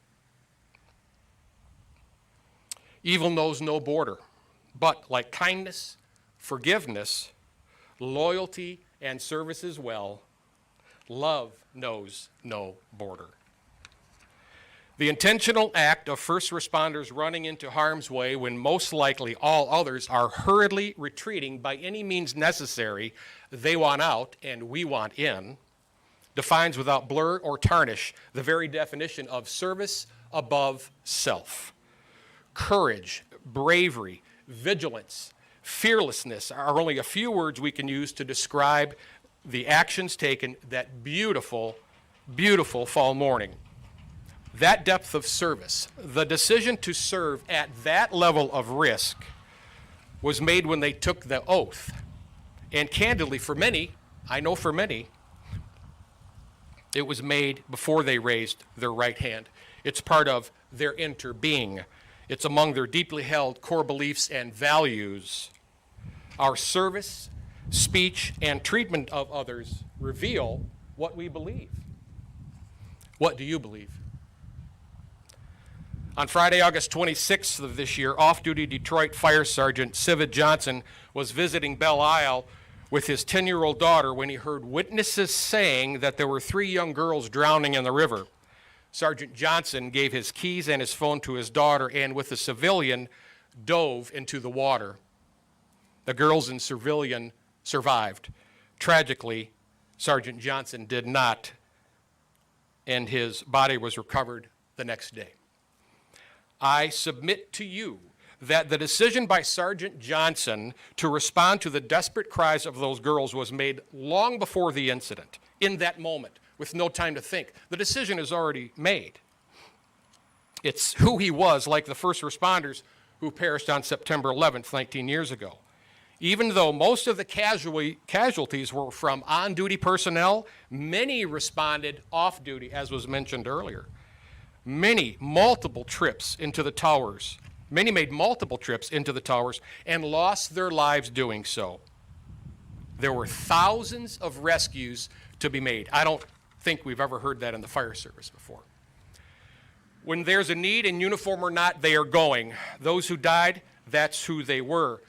Evil knows no border, but like kindness, forgiveness, loyalty, and service as well, love knows no border. The intentional act of first responders running into harm's way when most likely all others are hurriedly retreating by any means necessary, they want out and we want in, defines without blur or tarnish the very definition of service above self. Courage, bravery, vigilance, fearlessness are only a few words we can use to describe the actions taken that beautiful, beautiful fall morning. That depth of service, the decision to serve at that level of risk, was made when they took the oath. And candidly, for many, I know for many, it was made before they raised their right hand. It's part of their inner being. It's among their deeply held core beliefs and values. Our service, speech, and treatment of others reveal what we believe. What do you believe? On Friday, August 26th of this year, off-duty Detroit Fire Sergeant Civet Johnson was visiting Belle Isle with his 10-year-old daughter when he heard witnesses saying that there were 3 young girls drowning in the river. Sergeant Johnson gave his keys and his phone to his daughter and with a civilian dove into the water. The girls in civilian survived. Tragically, Sergeant Johnson did not, and his body was recovered the next day. I submit to you that the decision by Sergeant Johnson to respond to the desperate cries of those girls was made long before the incident, in that moment, with no time to think. The decision is already made. It's who he was, like the first responders who perished on September 11th, 19 years ago. Even though most of the casualties were from on-duty personnel, many responded off-duty, as was mentioned earlier. Many made multiple trips into the towers and lost their lives doing so. There were thousands of rescues to be made. I don't think we've ever heard that in the fire service before. When there's a need, in uniform or not, they are going. Those who died, that's who they were.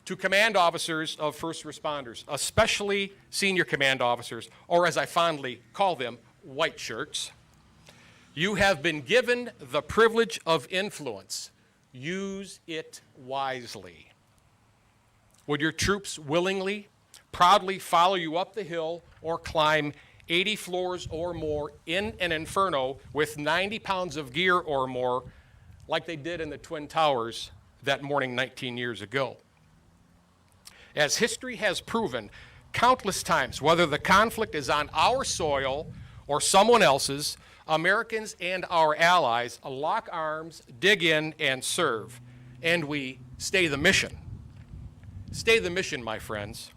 To command officers of first responders, especially senior command officers, or as I fondly call them, white shirts, you have been given the privilege of influence. Use it wisely. Would your troops willingly, proudly follow you up the hill or climb 80 floors or more in an inferno with 90 pounds of gear or more, like they did in the Twin Towers that morning 19 years ago? As history has proven countless times, whether the conflict is on our soil or someone else's, Americans and our allies lock arms, dig in, and serve. And we stay the mission. Stay the mission, my friends.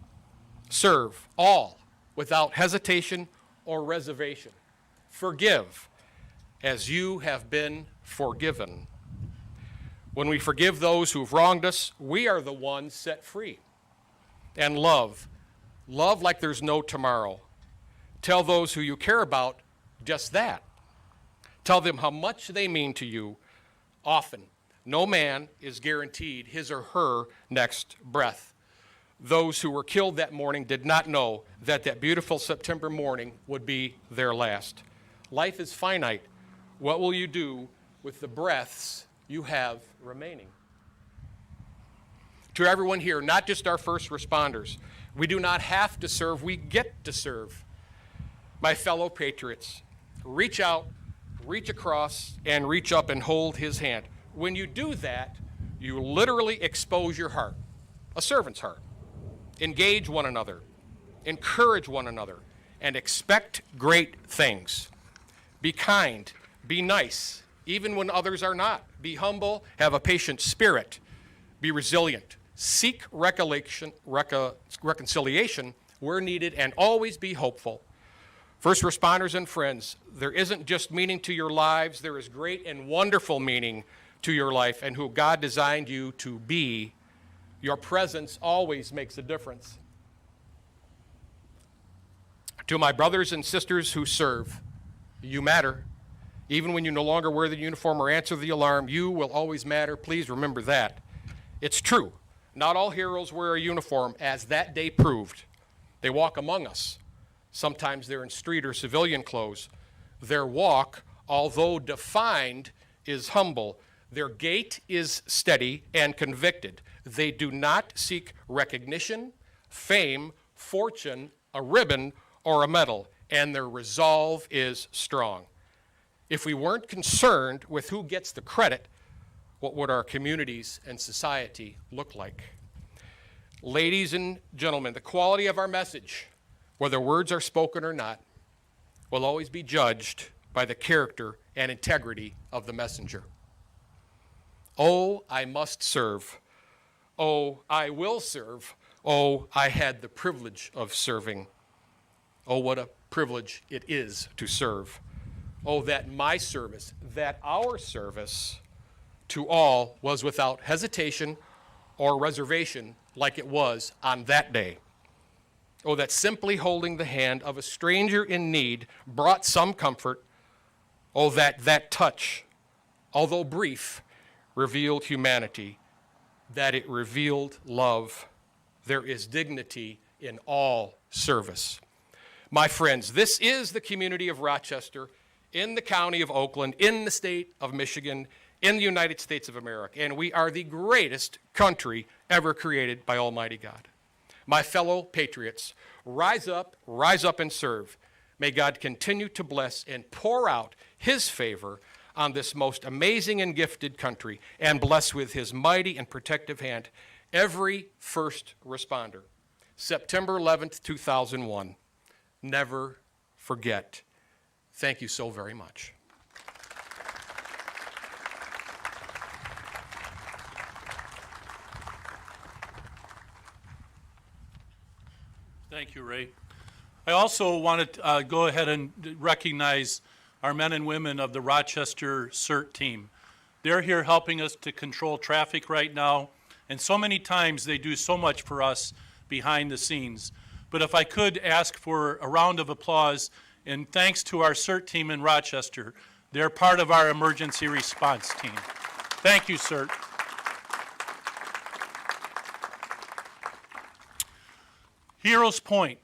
Serve all without hesitation or reservation. Forgive as you have been forgiven. When we forgive those who've wronged us, we are the ones set free. And love like there's no tomorrow. Tell those who you care about just that. Tell them how much they mean to you often. No man is guaranteed his or her next breath. Those who were killed that morning did not know that that beautiful September morning would be their last. Life is finite. What will you do with the breaths you have remaining? To everyone here, not just our first responders, we do not have to serve, we get to serve. My fellow patriots, reach out, reach across, and reach up and hold his hand. When you do that, you literally expose your heart, a servant's heart. Engage one another, encourage one another, and expect great things. Be kind, be nice, even when others are not. Be humble, have a patient spirit, be resilient. Seek reconciliation where needed, and always be hopeful. First responders and friends, there isn't just meaning to your lives, there is great and wonderful meaning to your life and who God designed you to be. Your presence always makes a difference. To my brothers and sisters who serve, you matter. Even when you no longer wear the uniform or answer the alarm, you will always matter. Please remember that. It's true. Not all heroes wear a uniform, as that day proved. They walk among us. Sometimes they're in street or civilian clothes. Their walk, although defined, is humble. Their gait is steady and convicted. They do not seek recognition, fame, fortune, a ribbon, or a medal, and their resolve is strong. If we weren't concerned with who gets the credit, what would our communities and society look like? Ladies and gentlemen, the quality of our message, whether words are spoken or not, will always be judged by the character and integrity of the messenger. Oh, I must serve. Oh, I will serve. Oh, I had the privilege of serving. Oh, what a privilege it is to serve. Oh, that my service, that our service to all was without hesitation or reservation like it was on that day. Oh, that simply holding the hand of a stranger in need brought some comfort. Oh, that touch, although brief, revealed humanity, that it revealed love. There is dignity in all service. My friends, this is the community of Rochester, in the county of Oakland, in the state of Michigan, in the United States of America, and we are the greatest country ever created by Almighty God. My fellow patriots, rise up and serve. May God continue to bless and pour out his favor on this most amazing and gifted country, and bless with his mighty and protective hand every first responder. September 11th, 2001. Never forget. Thank you so very much. Thank you, Ray. I also want to go ahead and recognize our men and women of the Rochester CERT team. They're here helping us to control traffic right now, and so many times they do so much for us behind the scenes. But if I could ask for a round of applause, and thanks to our CERT team in Rochester. They're part of our emergency response team. Thank you, CERT. Heroes Point,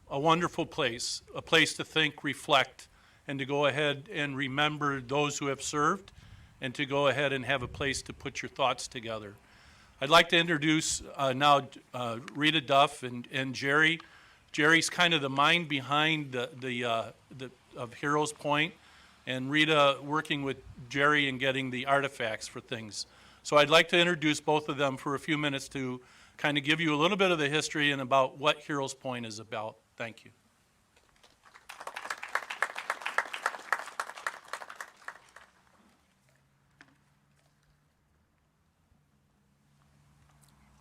a wonderful place, a place to think, reflect, and to go ahead and remember those who have served, and to go ahead and have a place to put your thoughts together. I'd like to introduce now Rita Duff and Jerry. Jerry's kind of the mind behind of Heroes Point, and Rita working with Jerry and getting the artifacts for things. So I'd like to introduce both of them for a few minutes to kind of give you a little bit of the history and about what Heroes Point is about. Thank you.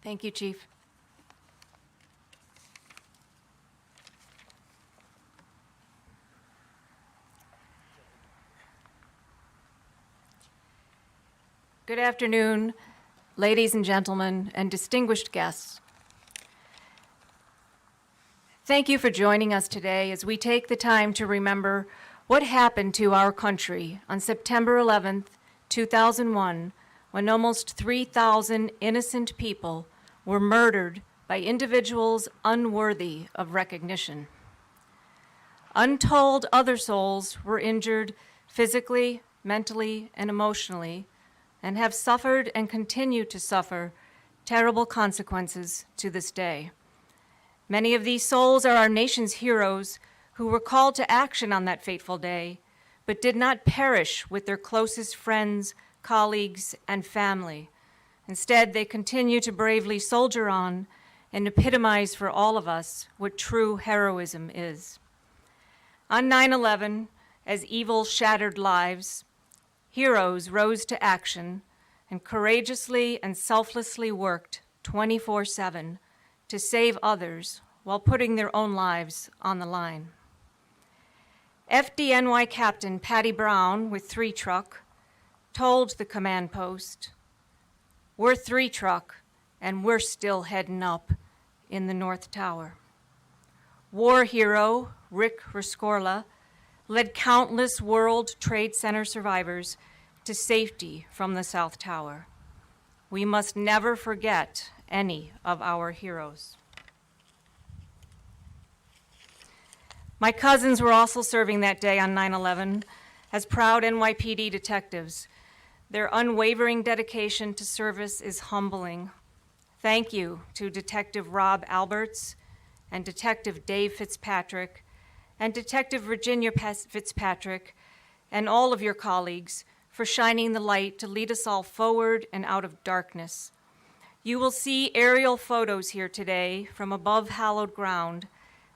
Thank you, Chief. Good afternoon, ladies and gentlemen, and distinguished guests. Thank you for joining us today as we take the time to remember what happened to our country on September 11th, 2001, when almost 3,000 innocent people were murdered by individuals unworthy of recognition. Untold other souls were injured physically, mentally, and emotionally, and have suffered and continue to suffer terrible consequences to this day. Many of these souls are our nation's heroes who were called to action on that fateful day, but did not perish with their closest friends, colleagues, and family. Instead, they continue to bravely soldier on and epitomize for all of us what true heroism is. On 9/11, as evil shattered lives, heroes rose to action and courageously and selflessly worked 24/7 to save others while putting their own lives on the line. FDNY Captain Patty Brown with 3 Truck told the command post, "We're 3 Truck and we're still heading up in the North Tower." War hero Rick Rescorla led countless World Trade Center survivors to safety from the South Tower. We must never forget any of our heroes. My cousins were also serving that day on 9/11 as proud NYPD detectives. Their unwavering dedication to service is humbling. Thank you to Detective Rob Alberts and Detective Dave Fitzpatrick and Detective Virginia Fitzpatrick and all of your colleagues for shining the light to lead us all forward and out of darkness. You will see aerial photos here today from above hallowed ground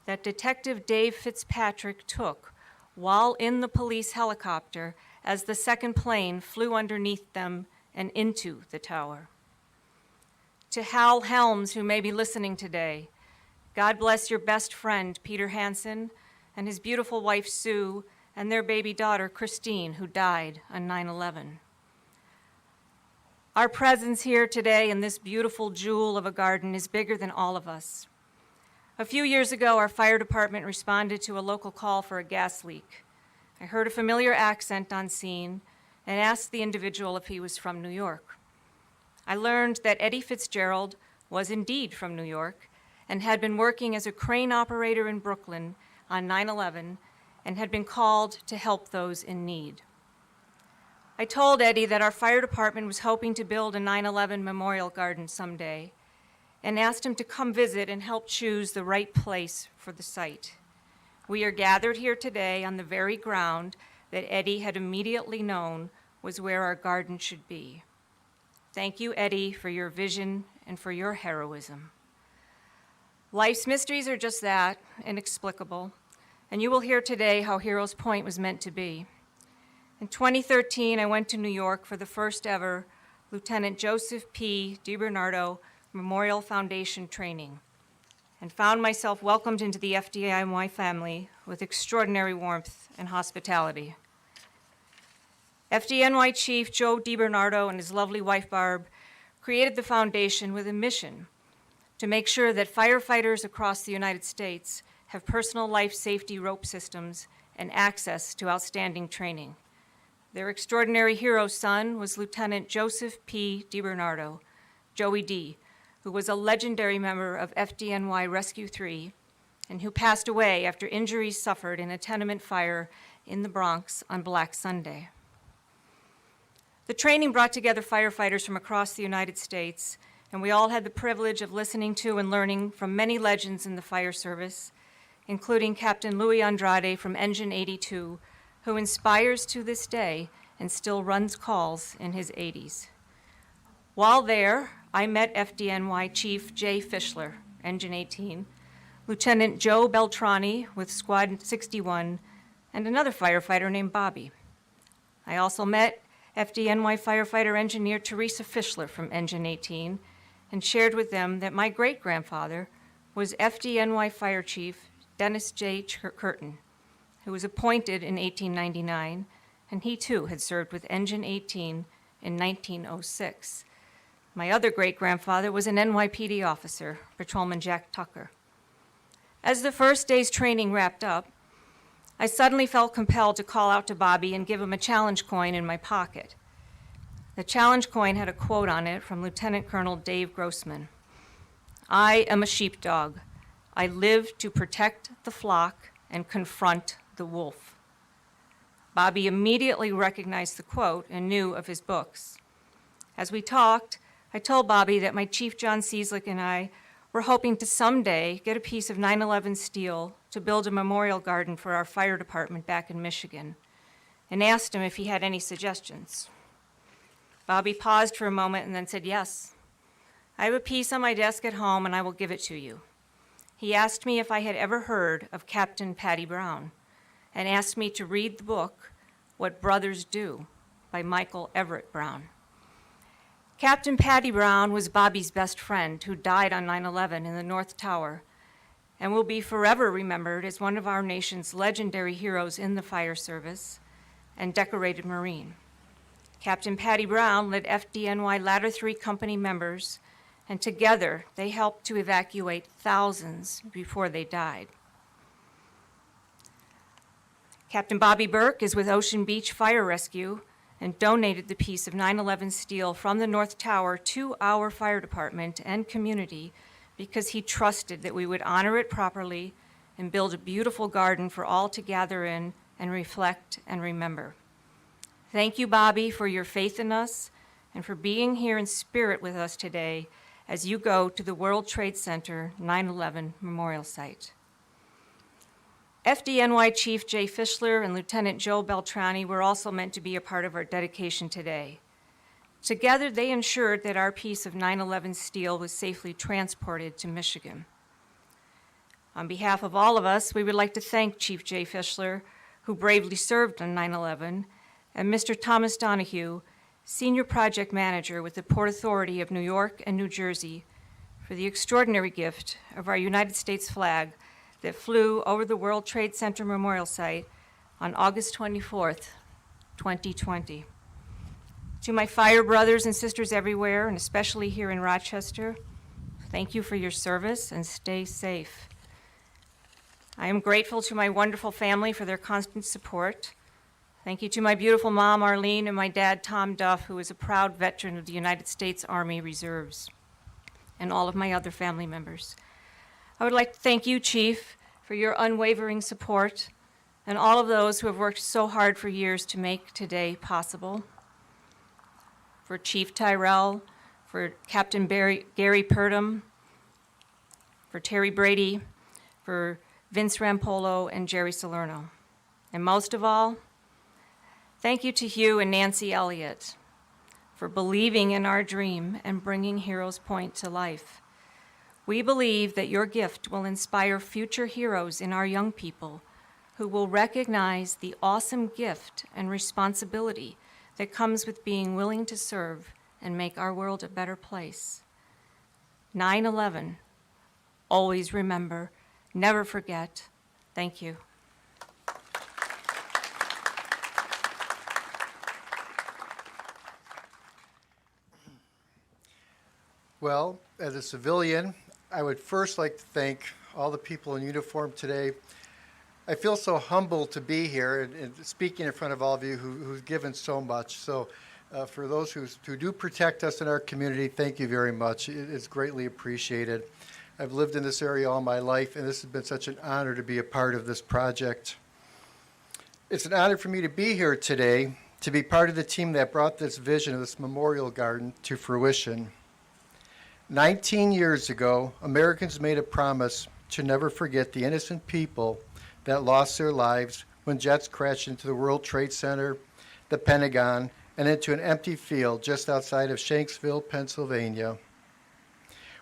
that Detective Dave Fitzpatrick took while in the police helicopter as the second plane flew underneath them and into the tower. To Hal Helms, who may be listening today, God bless your best friend, Peter Hansen, and his beautiful wife, Sue, and their baby daughter, Christine, who died on 9/11. Our presence here today in this beautiful jewel of a garden is bigger than all of us. A few years ago, our fire department responded to a local call for a gas leak. I heard a familiar accent on scene and asked the individual if he was from New York. I learned that Eddie Fitzgerald was indeed from New York and had been working as a crane operator in Brooklyn on 9/11 and had been called to help those in need. I told Eddie that our fire department was hoping to build a 9/11 memorial garden someday and asked him to come visit and help choose the right place for the site. We are gathered here today on the very ground that Eddie had immediately known was where our garden should be. Thank you, Eddie, for your vision and for your heroism. Life's mysteries are just that, inexplicable, and you will hear today how Heroes Point was meant to be. In 2013, I went to New York for the first ever Lieutenant Joseph P. DiBernardo Memorial Foundation training and found myself welcomed into the FDNY family with extraordinary warmth and hospitality. FDNY Chief Joe DiBernardo and his lovely wife Barb created the foundation with a mission to make sure that firefighters across the United States have personal life safety rope systems and access to outstanding training. Their extraordinary hero son was Lieutenant Joseph P. DiBernardo, Joey D., who was a legendary member of FDNY Rescue 3 and who passed away after injuries suffered in a tenement fire in the Bronx on Black Sunday. The training brought together firefighters from across the United States, and we all had the privilege of listening to and learning from many legends in the fire service, including Captain Louis Andrade from Engine 82, who inspires to this day and still runs calls in his 80s. While there, I met FDNY Chief Jay Fischler, Engine 18, Lieutenant Joe Beltrani with Squad 61, and another firefighter named Bobby. I also met FDNY firefighter engineer Teresa Fischler from Engine 18 and shared with them that my great-grandfather was FDNY Fire Chief Dennis J. Curtin, who was appointed in 1899, and he too had served with Engine 18 in 1906. My other great-grandfather was an NYPD officer, Patrolman Jack Tucker. As the first day's training wrapped up, I suddenly felt compelled to call out to Bobby and give him a challenge coin in my pocket. The challenge coin had a quote on it from Lieutenant Colonel Dave Grossman. "I am a sheepdog. I live to protect the flock and confront the wolf. Bobby immediately recognized the quote and knew of his books. As we talked, I told Bobby that my Chief John Cieslik and I were hoping to someday get a piece of 9/11 steel to build a memorial garden for our fire department back in Michigan, and asked him if he had any suggestions. Bobby paused for a moment and then said, "Yes, I have a piece on my desk at home and I will give it to you." He asked me if I had ever heard of Captain Patty Brown and asked me to read the book, What Brothers Do, by Michael Everett Brown. Captain Patty Brown was Bobby's best friend who died on 9/11 in the North Tower and will be forever remembered as one of our nation's legendary heroes in the fire service and decorated Marine. Captain Patty Brown led FDNY Ladder 3 company members, and together they helped to evacuate thousands before they died. Captain Bobby Burke is with Ocean Beach Fire Rescue and donated the piece of 9/11 steel from the North Tower to our fire department and community because he trusted that we would honor it properly and build a beautiful garden for all to gather in and reflect and remember. Thank you, Bobby, for your faith in us and for being here in spirit with us today as you go to the World Trade Center 9/11 Memorial Site. FDNY Chief Jay Fischler and Lieutenant Joe Beltrani were also meant to be a part of our dedication today. Together, they ensured that our piece of 9/11 steel was safely transported to Michigan. On behalf of all of us, we would like to thank Chief Jay Fischler, who bravely served on 9/11, and Mr. Thomas Donahue, Senior Project Manager with the Port Authority of New York and New Jersey, for the extraordinary gift of our United States flag that flew over the World Trade Center Memorial Site on August 24th, 2020. To my fire brothers and sisters everywhere, and especially here in Rochester, thank you for your service and stay safe. I am grateful to my wonderful family for their constant support. Thank you to my beautiful mom, Arlene, and my dad, Tom Duff, who is a proud veteran of the United States Army Reserves, and all of my other family members. I would like to thank you, Chief, for your unwavering support, and all of those who have worked so hard for years to make today possible. For Chief Tyrell, for Captain Gary Purdom, for Terry Brady, for Vince Rampolo, and Jerry Salerno. And most of all, thank you to Hugh and Nancy Elliott for believing in our dream and bringing Heroes Point to life. We believe that your gift will inspire future heroes in our young people who will recognize the awesome gift and responsibility that comes with being willing to serve and make our world a better place. 9/11, always remember, never forget. Thank you. Well, as a civilian, I would first like to thank all the people in uniform today. I feel so humbled to be here and speaking in front of all of you who've given so much. So for those who do protect us in our community, thank you very much. It's greatly appreciated. I've lived in this area all my life, and this has been such an honor to be a part of this project. It's an honor for me to be here today, to be part of the team that brought this vision of this memorial garden to fruition. 19 years ago, Americans made a promise to never forget the innocent people that lost their lives when jets crashed into the World Trade Center, the Pentagon, and into an empty field just outside of Shanksville, Pennsylvania.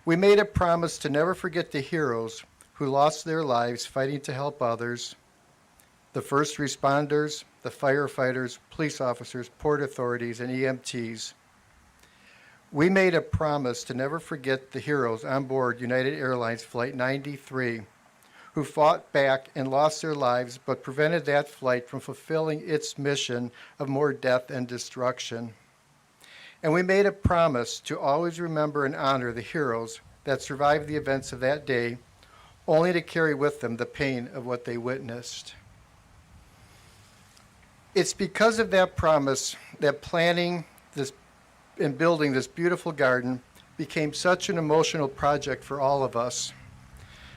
We made a promise to never forget the heroes who lost their lives fighting to help others, the first responders, the firefighters, police officers, port authorities, and EMTs. We made a promise to never forget the heroes on board United Airlines Flight 93 who fought back and lost their lives but prevented that flight from fulfilling its mission of more death and destruction. And we made a promise to always remember and honor the heroes that survived the events of that day, only to carry with them the pain of what they witnessed. It's because of that promise that planning this and building this beautiful garden became such an emotional project for all of us.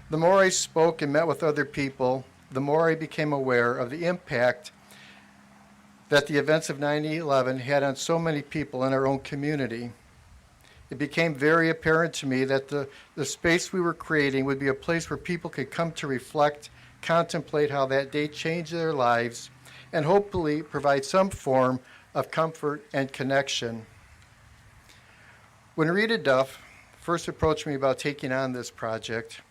The more I spoke and met with other people, the more I became aware of the impact that the events of 9/11 had on so many people in our own community. It became very apparent to me that the space we were creating would be a place where people could come to reflect, contemplate how that day changed their lives, and hopefully provide some form of comfort and connection. When Rita Duff first approached me about taking on this project,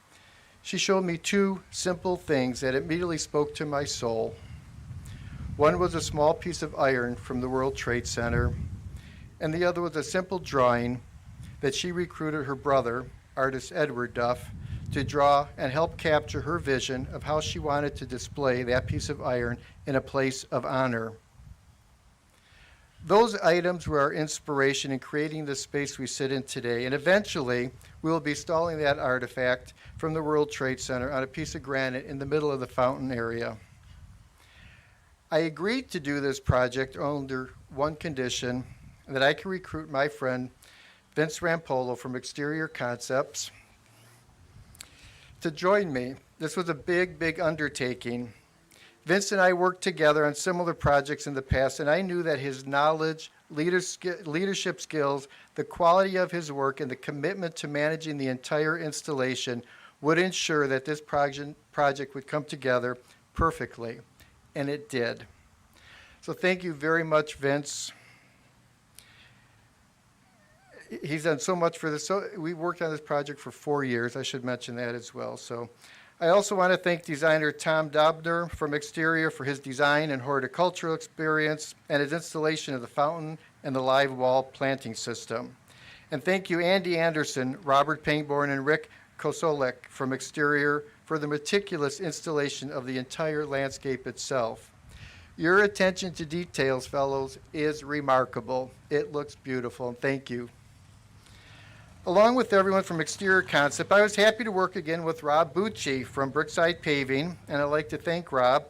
she showed me two simple things that immediately spoke to my soul. One was a small piece of iron from the World Trade Center, and the other was a simple drawing that she recruited her brother, artist Edward Duff, to draw and help capture her vision of how she wanted to display that piece of iron in a place of honor. Those items were our inspiration in creating the space we sit in today, and eventually we will be installing that artifact from the World Trade Center on a piece of granite in the middle of the fountain area. I agreed to do this project under one condition, that I can recruit my friend Vince Rampolo from Exterior Concepts to join me. This was a big, big undertaking. Vince and I worked together on similar projects in the past, and I knew that his knowledge, leadership skills, the quality of his work, and the commitment to managing the entire installation would ensure that this project would come together perfectly, and it did. So thank you very much, Vince. He's done so much for this. So we worked on this project for 4 years. I should mention that as well. So I also want to thank designer Tom Dobner from Exterior for his design and horticultural experience and his installation of the fountain and the live wall planting system. And thank you Andy Anderson, Robert Pangborn, and Rick Kosolek from Exterior for the meticulous installation of the entire landscape itself. Your attention to details, fellows, is remarkable. It looks beautiful, and thank you. Along with everyone from Exterior Concept, I was happy to work again with Rob Bucci from Brookside Paving, and I'd like to thank Rob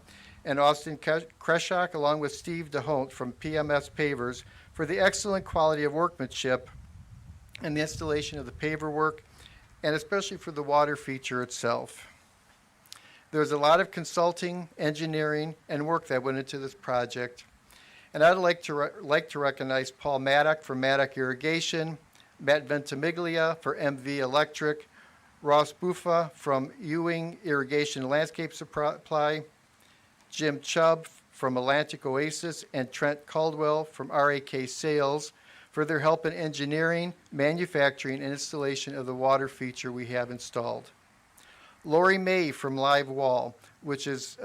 and Austin Kreshock, along with Steve DeHolt from PMS Pavers, for the excellent quality of workmanship and the installation of the paver work, and especially for the water feature itself. There's a lot of consulting, engineering, and work that went into this project, and I'd like to recognize Paul Maddock from Maddock Irrigation, Matt Ventimiglia for MV Electric, Ross Buffa from Ewing Irrigation and Landscape Supply, Jim Chubb from Atlantic Oasis, and Trent Caldwell from RAK Sales for their help in engineering, manufacturing, and installation of the water feature we have installed. Lori May from Live Wall, which is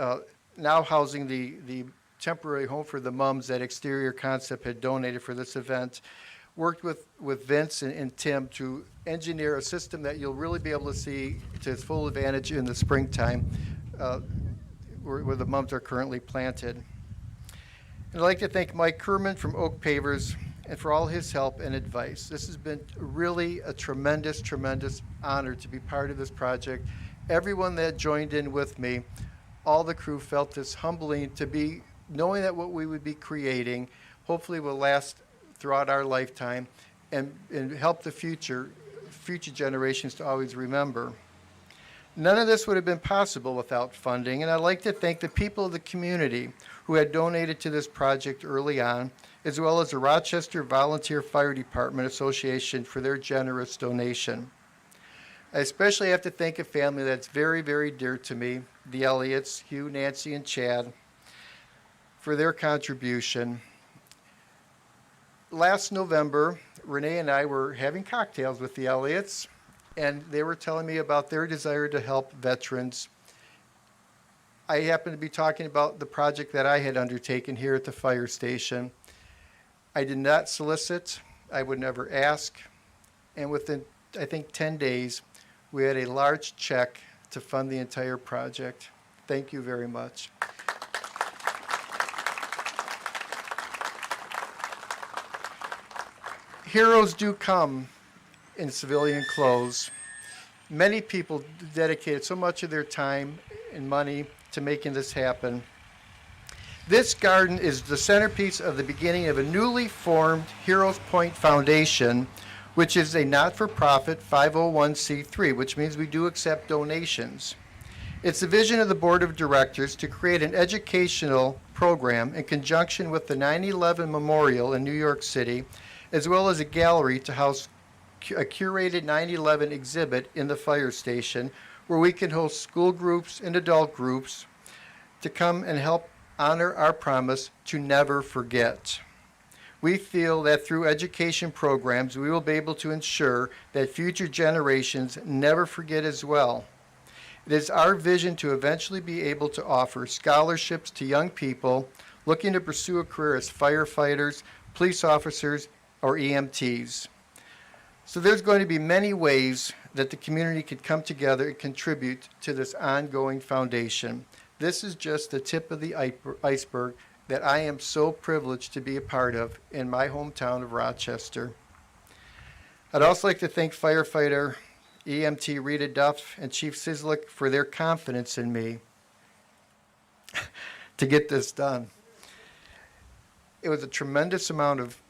now housing the temporary home for the mums that Exterior Concept had donated for this event, worked with Vince and Tim to engineer a system that you'll really be able to see to its full advantage in the springtime where the mums are currently planted. And I'd like to thank Mike Kerman from Oak Pavers and for all his help and advice. This has been really a tremendous, tremendous honor to be part of this project. Everyone that joined in with me, all the crew felt this humbling to be knowing that what we would be creating hopefully will last throughout our lifetime and help the future generations to always remember. None of this would have been possible without funding, and I'd like to thank the people of the community who had donated to this project early on, as well as the Rochester Volunteer Fire Department Association for their generous donation. I especially have to thank a family that's very, very dear to me, the Elliots, Hugh, Nancy, and Chad, for their contribution. Last November, Renee and I were having cocktails with the Elliots, and they were telling me about their desire to help veterans. I happened to be talking about the project that I had undertaken here at the fire station. I did not solicit, I would never ask, and within, I think, 10 days, we had a large check to fund the entire project. Thank you very much. Heroes do come in civilian clothes. Many people dedicated so much of their time and money to making this happen. This garden is the centerpiece of the beginning of a newly formed Heroes Point Foundation, which is a not-for-profit 501c3, which means we do accept donations. It's the vision of the Board of Directors to create an educational program in conjunction with the 9/11 Memorial in New York City, as well as a gallery to house a curated 9/11 exhibit in the fire station, where we can host school groups and adult groups to come and help honor our promise to never forget. We feel that through education programs, we will be able to ensure that future generations never forget as well. It is our vision to eventually be able to offer scholarships to young people looking to pursue a career as firefighters, police officers, or EMTs. So there's going to be many ways that the community could come together and contribute to this ongoing foundation. This is just the tip of the iceberg that I am so privileged to be a part of in my hometown of Rochester. I'd also like to thank firefighter EMT Rita Duff and Chief Cieslik for their confidence in me to get this done. It was a tremendous amount of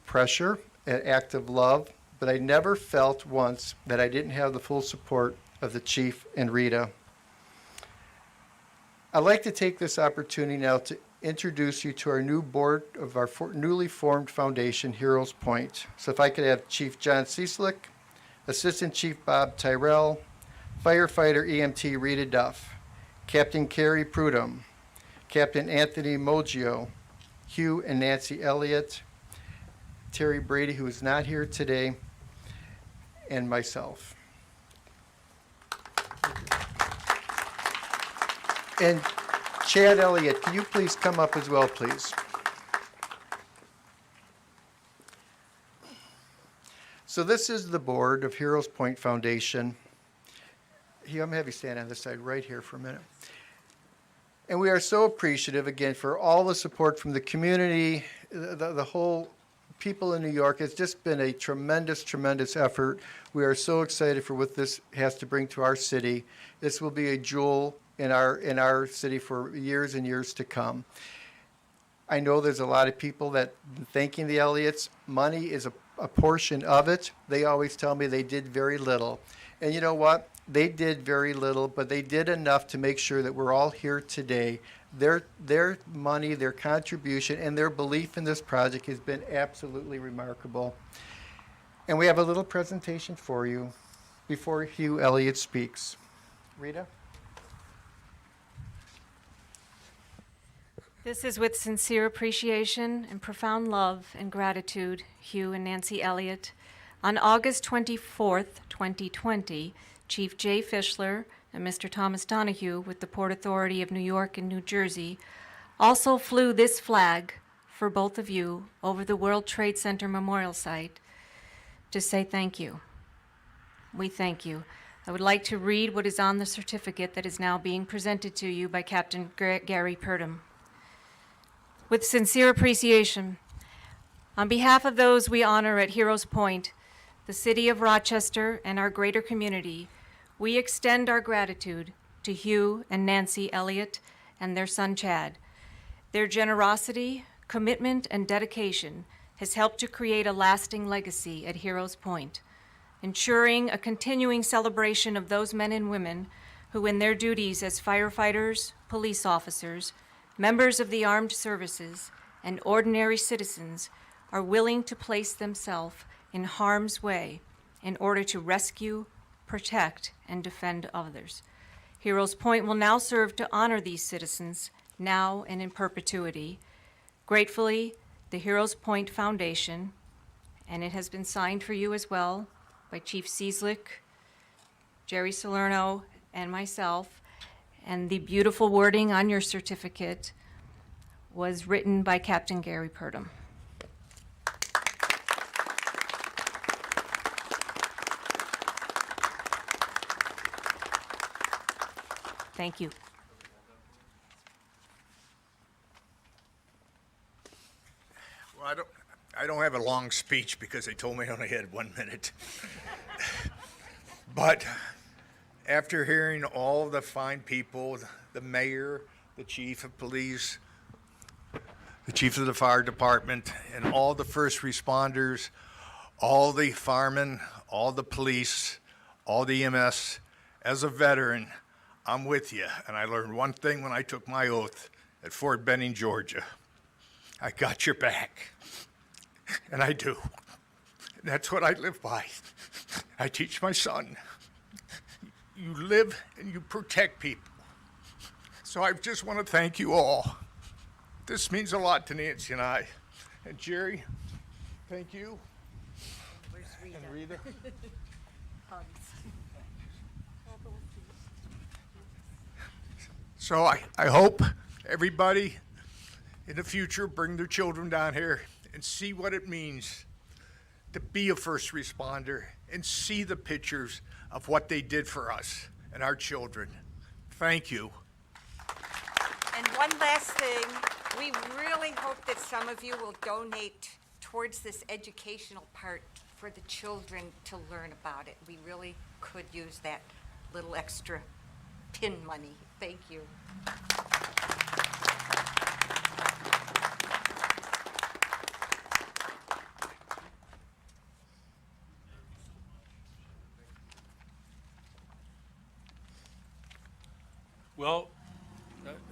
pressure, an act of love, but I never felt once that I didn't have the full support of the Chief and Rita. I'd like to take this opportunity now to introduce you to our new board of our newly formed foundation, Heroes Point. So if I could have Chief John Cieslik, Assistant Chief Bob Tyrell, Firefighter EMT Rita Duff, Captain Carrie Prudhomme, Captain Anthony Moggio, Hugh and Nancy Elliott, Terry Brady, who is not here today, and myself. And Chad Elliott, can you please come up as well, please? So this is the board of Heroes Point Foundation. Here, I'm going to have you stand on this side right here for a minute. And we are so appreciative, again, for all the support from the community, the whole people in New York. It's just been a tremendous, tremendous effort. We are so excited for what this has to bring to our city. This will be a jewel in our city for years and years to come. I know there's a lot of people that thanking the Elliots. Money is a portion of it. They always tell me they did very little. And you know what? They did very little, but they did enough to make sure that we're all here today. Their money, their contribution, and their belief in this project has been absolutely remarkable. And we have a little presentation for you before Hugh Elliott speaks. Rita? This is with sincere appreciation and profound love and gratitude, Hugh and Nancy Elliott. On August 24th, 2020, Chief Jay Fischler and Mr. Thomas Donahue with the Port Authority of New York and New Jersey also flew this flag for both of you over the World Trade Center Memorial Site to say thank you. We thank you. I would like to read what is on the certificate that is now being presented to you by Captain Gary Prudhomme. With sincere appreciation, on behalf of those we honor at Heroes Point, the city of Rochester, and our greater community, we extend our gratitude to Hugh and Nancy Elliott and their son Chad. Their generosity, commitment, and dedication has helped to create a lasting legacy at Heroes Point, ensuring a continuing celebration of those men and women who, in their duties as firefighters, police officers, members of the armed services, and ordinary citizens, are willing to place themselves in harm's way in order to rescue, protect, and defend others. Heroes Point will now serve to honor these citizens now and in perpetuity. Gratefully, the Heroes Point Foundation, and it has been signed for you as well by Chief Cieslik, Jerry Salerno, and myself, and the beautiful wording on your certificate was written by Captain Gary Prudhomme. Thank you. Well, I don't have a long speech because they told me I only had 1 minute. But after hearing all the fine people, the mayor, the chief of police, the chief of the fire department, and all the first responders, all the firemen, all the police, all the EMS, as a veteran, I'm with you, and I learned one thing when I took my oath at Fort Benning, Georgia. I got your back, and I do. And that's what I live by. I teach my son. You live and you protect people. So I just want to thank you all. This means a lot to Nancy and I. And Jerry, thank you. And Rita. So I hope everybody in the future bring their children down here and see what it means to be a first responder and see the pictures of what they did for us and our children. Thank you. And one last thing, we really hope that some of you will donate towards this educational part for the children to learn about it. We really could use that little extra pin money. Thank you. Well,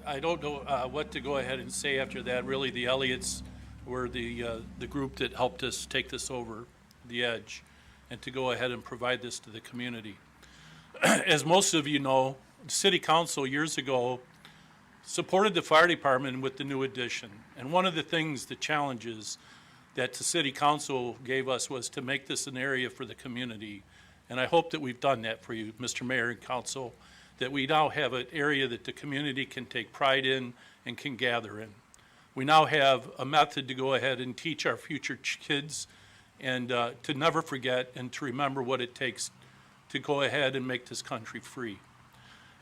I don't know what to go ahead and say after that. Really, the Elliots were the group that helped us take this over the edge and to go ahead and provide this to the community. As most of you know, the City Council years ago supported the fire department with the new addition. And one of the things, the challenges that the City Council gave us was to make this an area for the community. And I hope that we've done that for you, Mr. Mayor and Council, that we now have an area that the community can take pride in and can gather in. We now have a method to go ahead and teach our future kids and to never forget and to remember what it takes to go ahead and make this country free.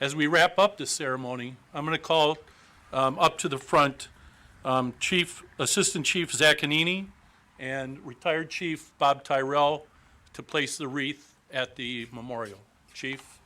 As we wrap up this ceremony, I'm going to call up to the front Assistant Chief Zaccanini and retired Chief Bob Tyrell to place the wreath at the memorial. Chief.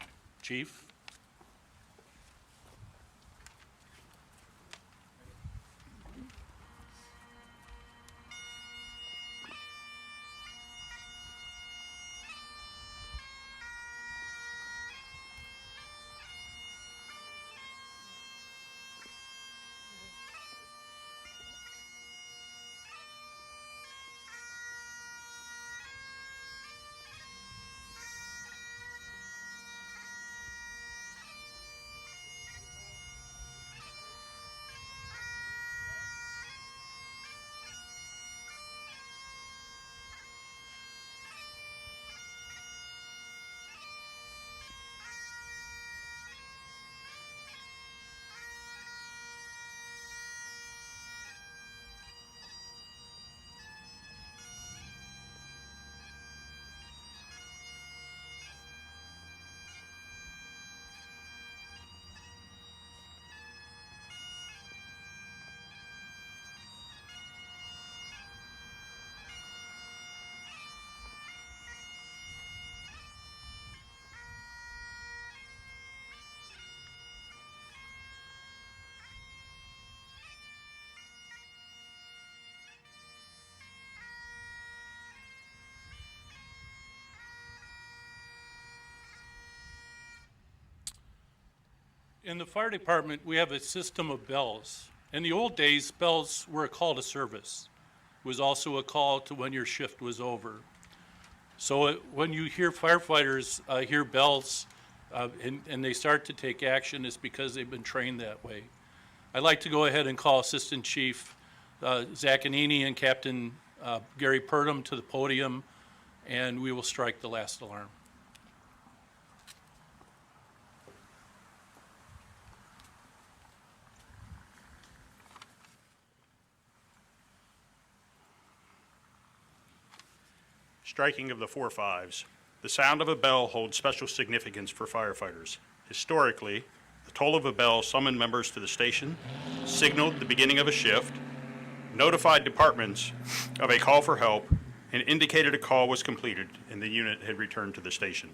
In the fire department, we have a system of bells. In the old days, bells were a call to service. It was also a call to when your shift was over. So when you hear firefighters hear bells and they start to take action, it's because they've been trained that way. I'd like to go ahead and call Assistant Chief Zaccanini and Captain Gary Purdom to the podium, and we will strike the last alarm. Striking of the 4-5s. The sound of a bell holds special significance for firefighters. Historically, the toll of a bell summoned members to the station, signaled the beginning of a shift, notified departments of a call for help, and indicated a call was completed and the unit had returned to the station.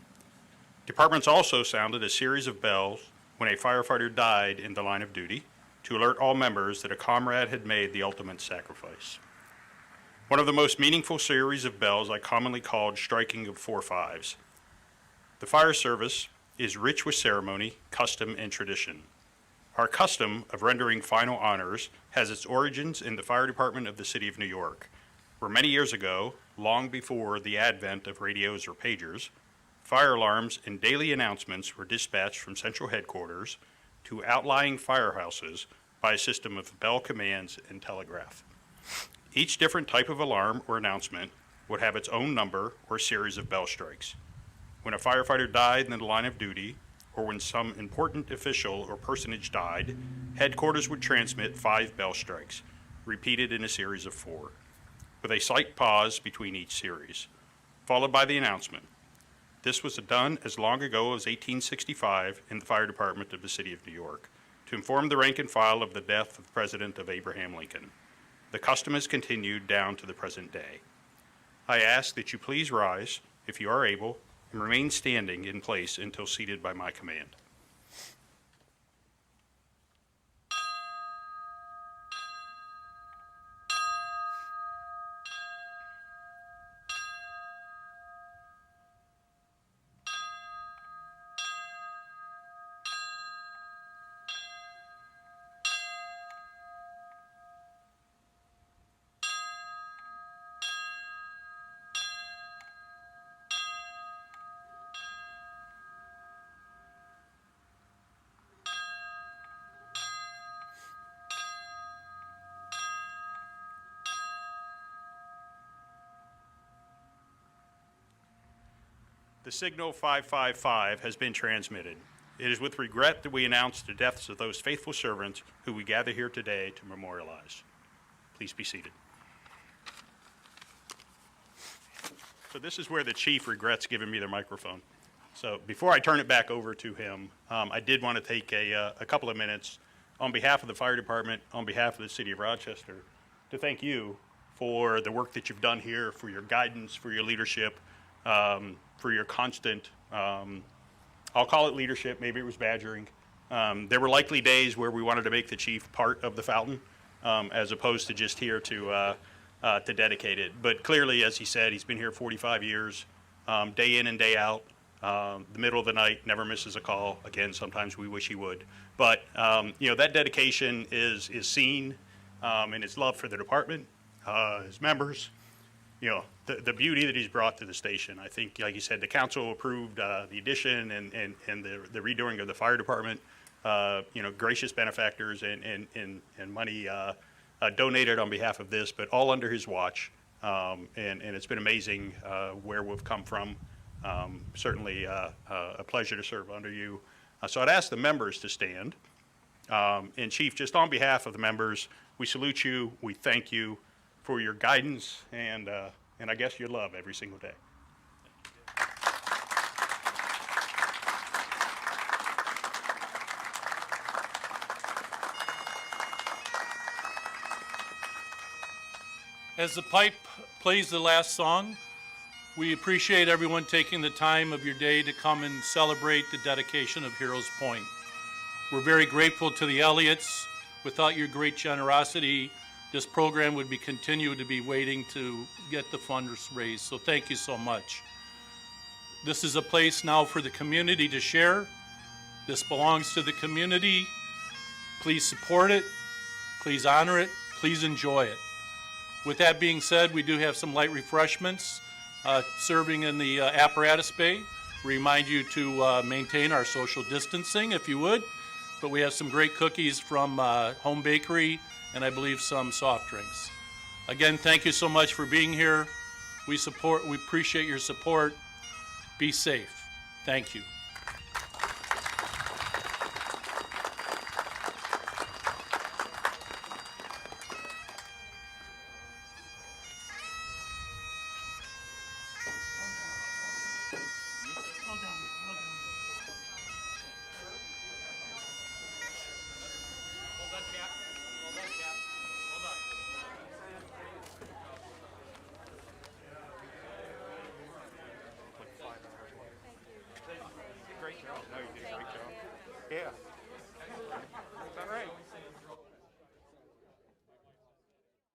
Departments also sounded a series of bells when a firefighter died in the line of duty to alert all members that a comrade had made the ultimate sacrifice. One of the most meaningful series of bells I commonly called striking of 4-5s. The fire service is rich with ceremony, custom, and tradition. Our custom of rendering final honors has its origins in the fire department of the city of New York, where many years ago, long before the advent of radios or pagers, fire alarms and daily announcements were dispatched from central headquarters to outlying firehouses by a system of bell commands and telegraph. Each different type of alarm or announcement would have its own number or series of bell strikes. When a firefighter died in the line of duty, or when some important official or personage died, headquarters would transmit 5 bell strikes, repeated in a series of 4, with a slight pause between each series, followed by the announcement. This was done as long ago as 1865 in the fire department of the city of New York, to inform the rank and file of the death of the President of Abraham Lincoln. The custom has continued down to the present day. I ask that you please rise, if you are able, and remain standing in place until seated by my command. The signal 555 has been transmitted. It is with regret that we announce the deaths of those faithful servants who we gather here today to memorialize. Please be seated. So this is where the chief regrets giving me the microphone. So before I turn it back over to him, I did want to take a couple of minutes on behalf of the fire department, on behalf of the city of Rochester, to thank you for the work that you've done here, for your guidance, for your leadership, for your constant, I'll call it leadership, maybe it was badgering. There were likely days where we wanted to make the chief part of the fountain, as opposed to just here to dedicate it. But clearly, as he said, he's been here 45 years, day in and day out, the middle of the night, never misses a call. Again, sometimes we wish he would. But, that dedication is seen in his love for the department, his members, the beauty that he's brought to the station. I think, like you said, the council approved the addition and the redoing of the fire department. Gracious benefactors and money donated on behalf of this, but all under his watch. And it's been amazing where we've come from. Certainly a pleasure to serve under you. So I'd ask the members to stand. And Chief, just on behalf of the members, we salute you, we thank you for your guidance and I guess your love every single day. As the pipe plays the last song, we appreciate everyone taking the time of your day to come and celebrate the dedication of Heroes Point. We're very grateful to the Elliots. Without your great generosity, this program would continue to be waiting to get the funds raised. So thank you so much. This is a place now for the community to share. This belongs to the community. Please support it. Please honor it. Please enjoy it. With that being said, we do have some light refreshments serving in the apparatus bay. Remind you to maintain our social distancing if you would. But we have some great cookies from Home Bakery and I believe some soft drinks. Again, thank you so much for being here. We appreciate your support. Be safe. Thank you. Great job. No, you did a great job. Yeah.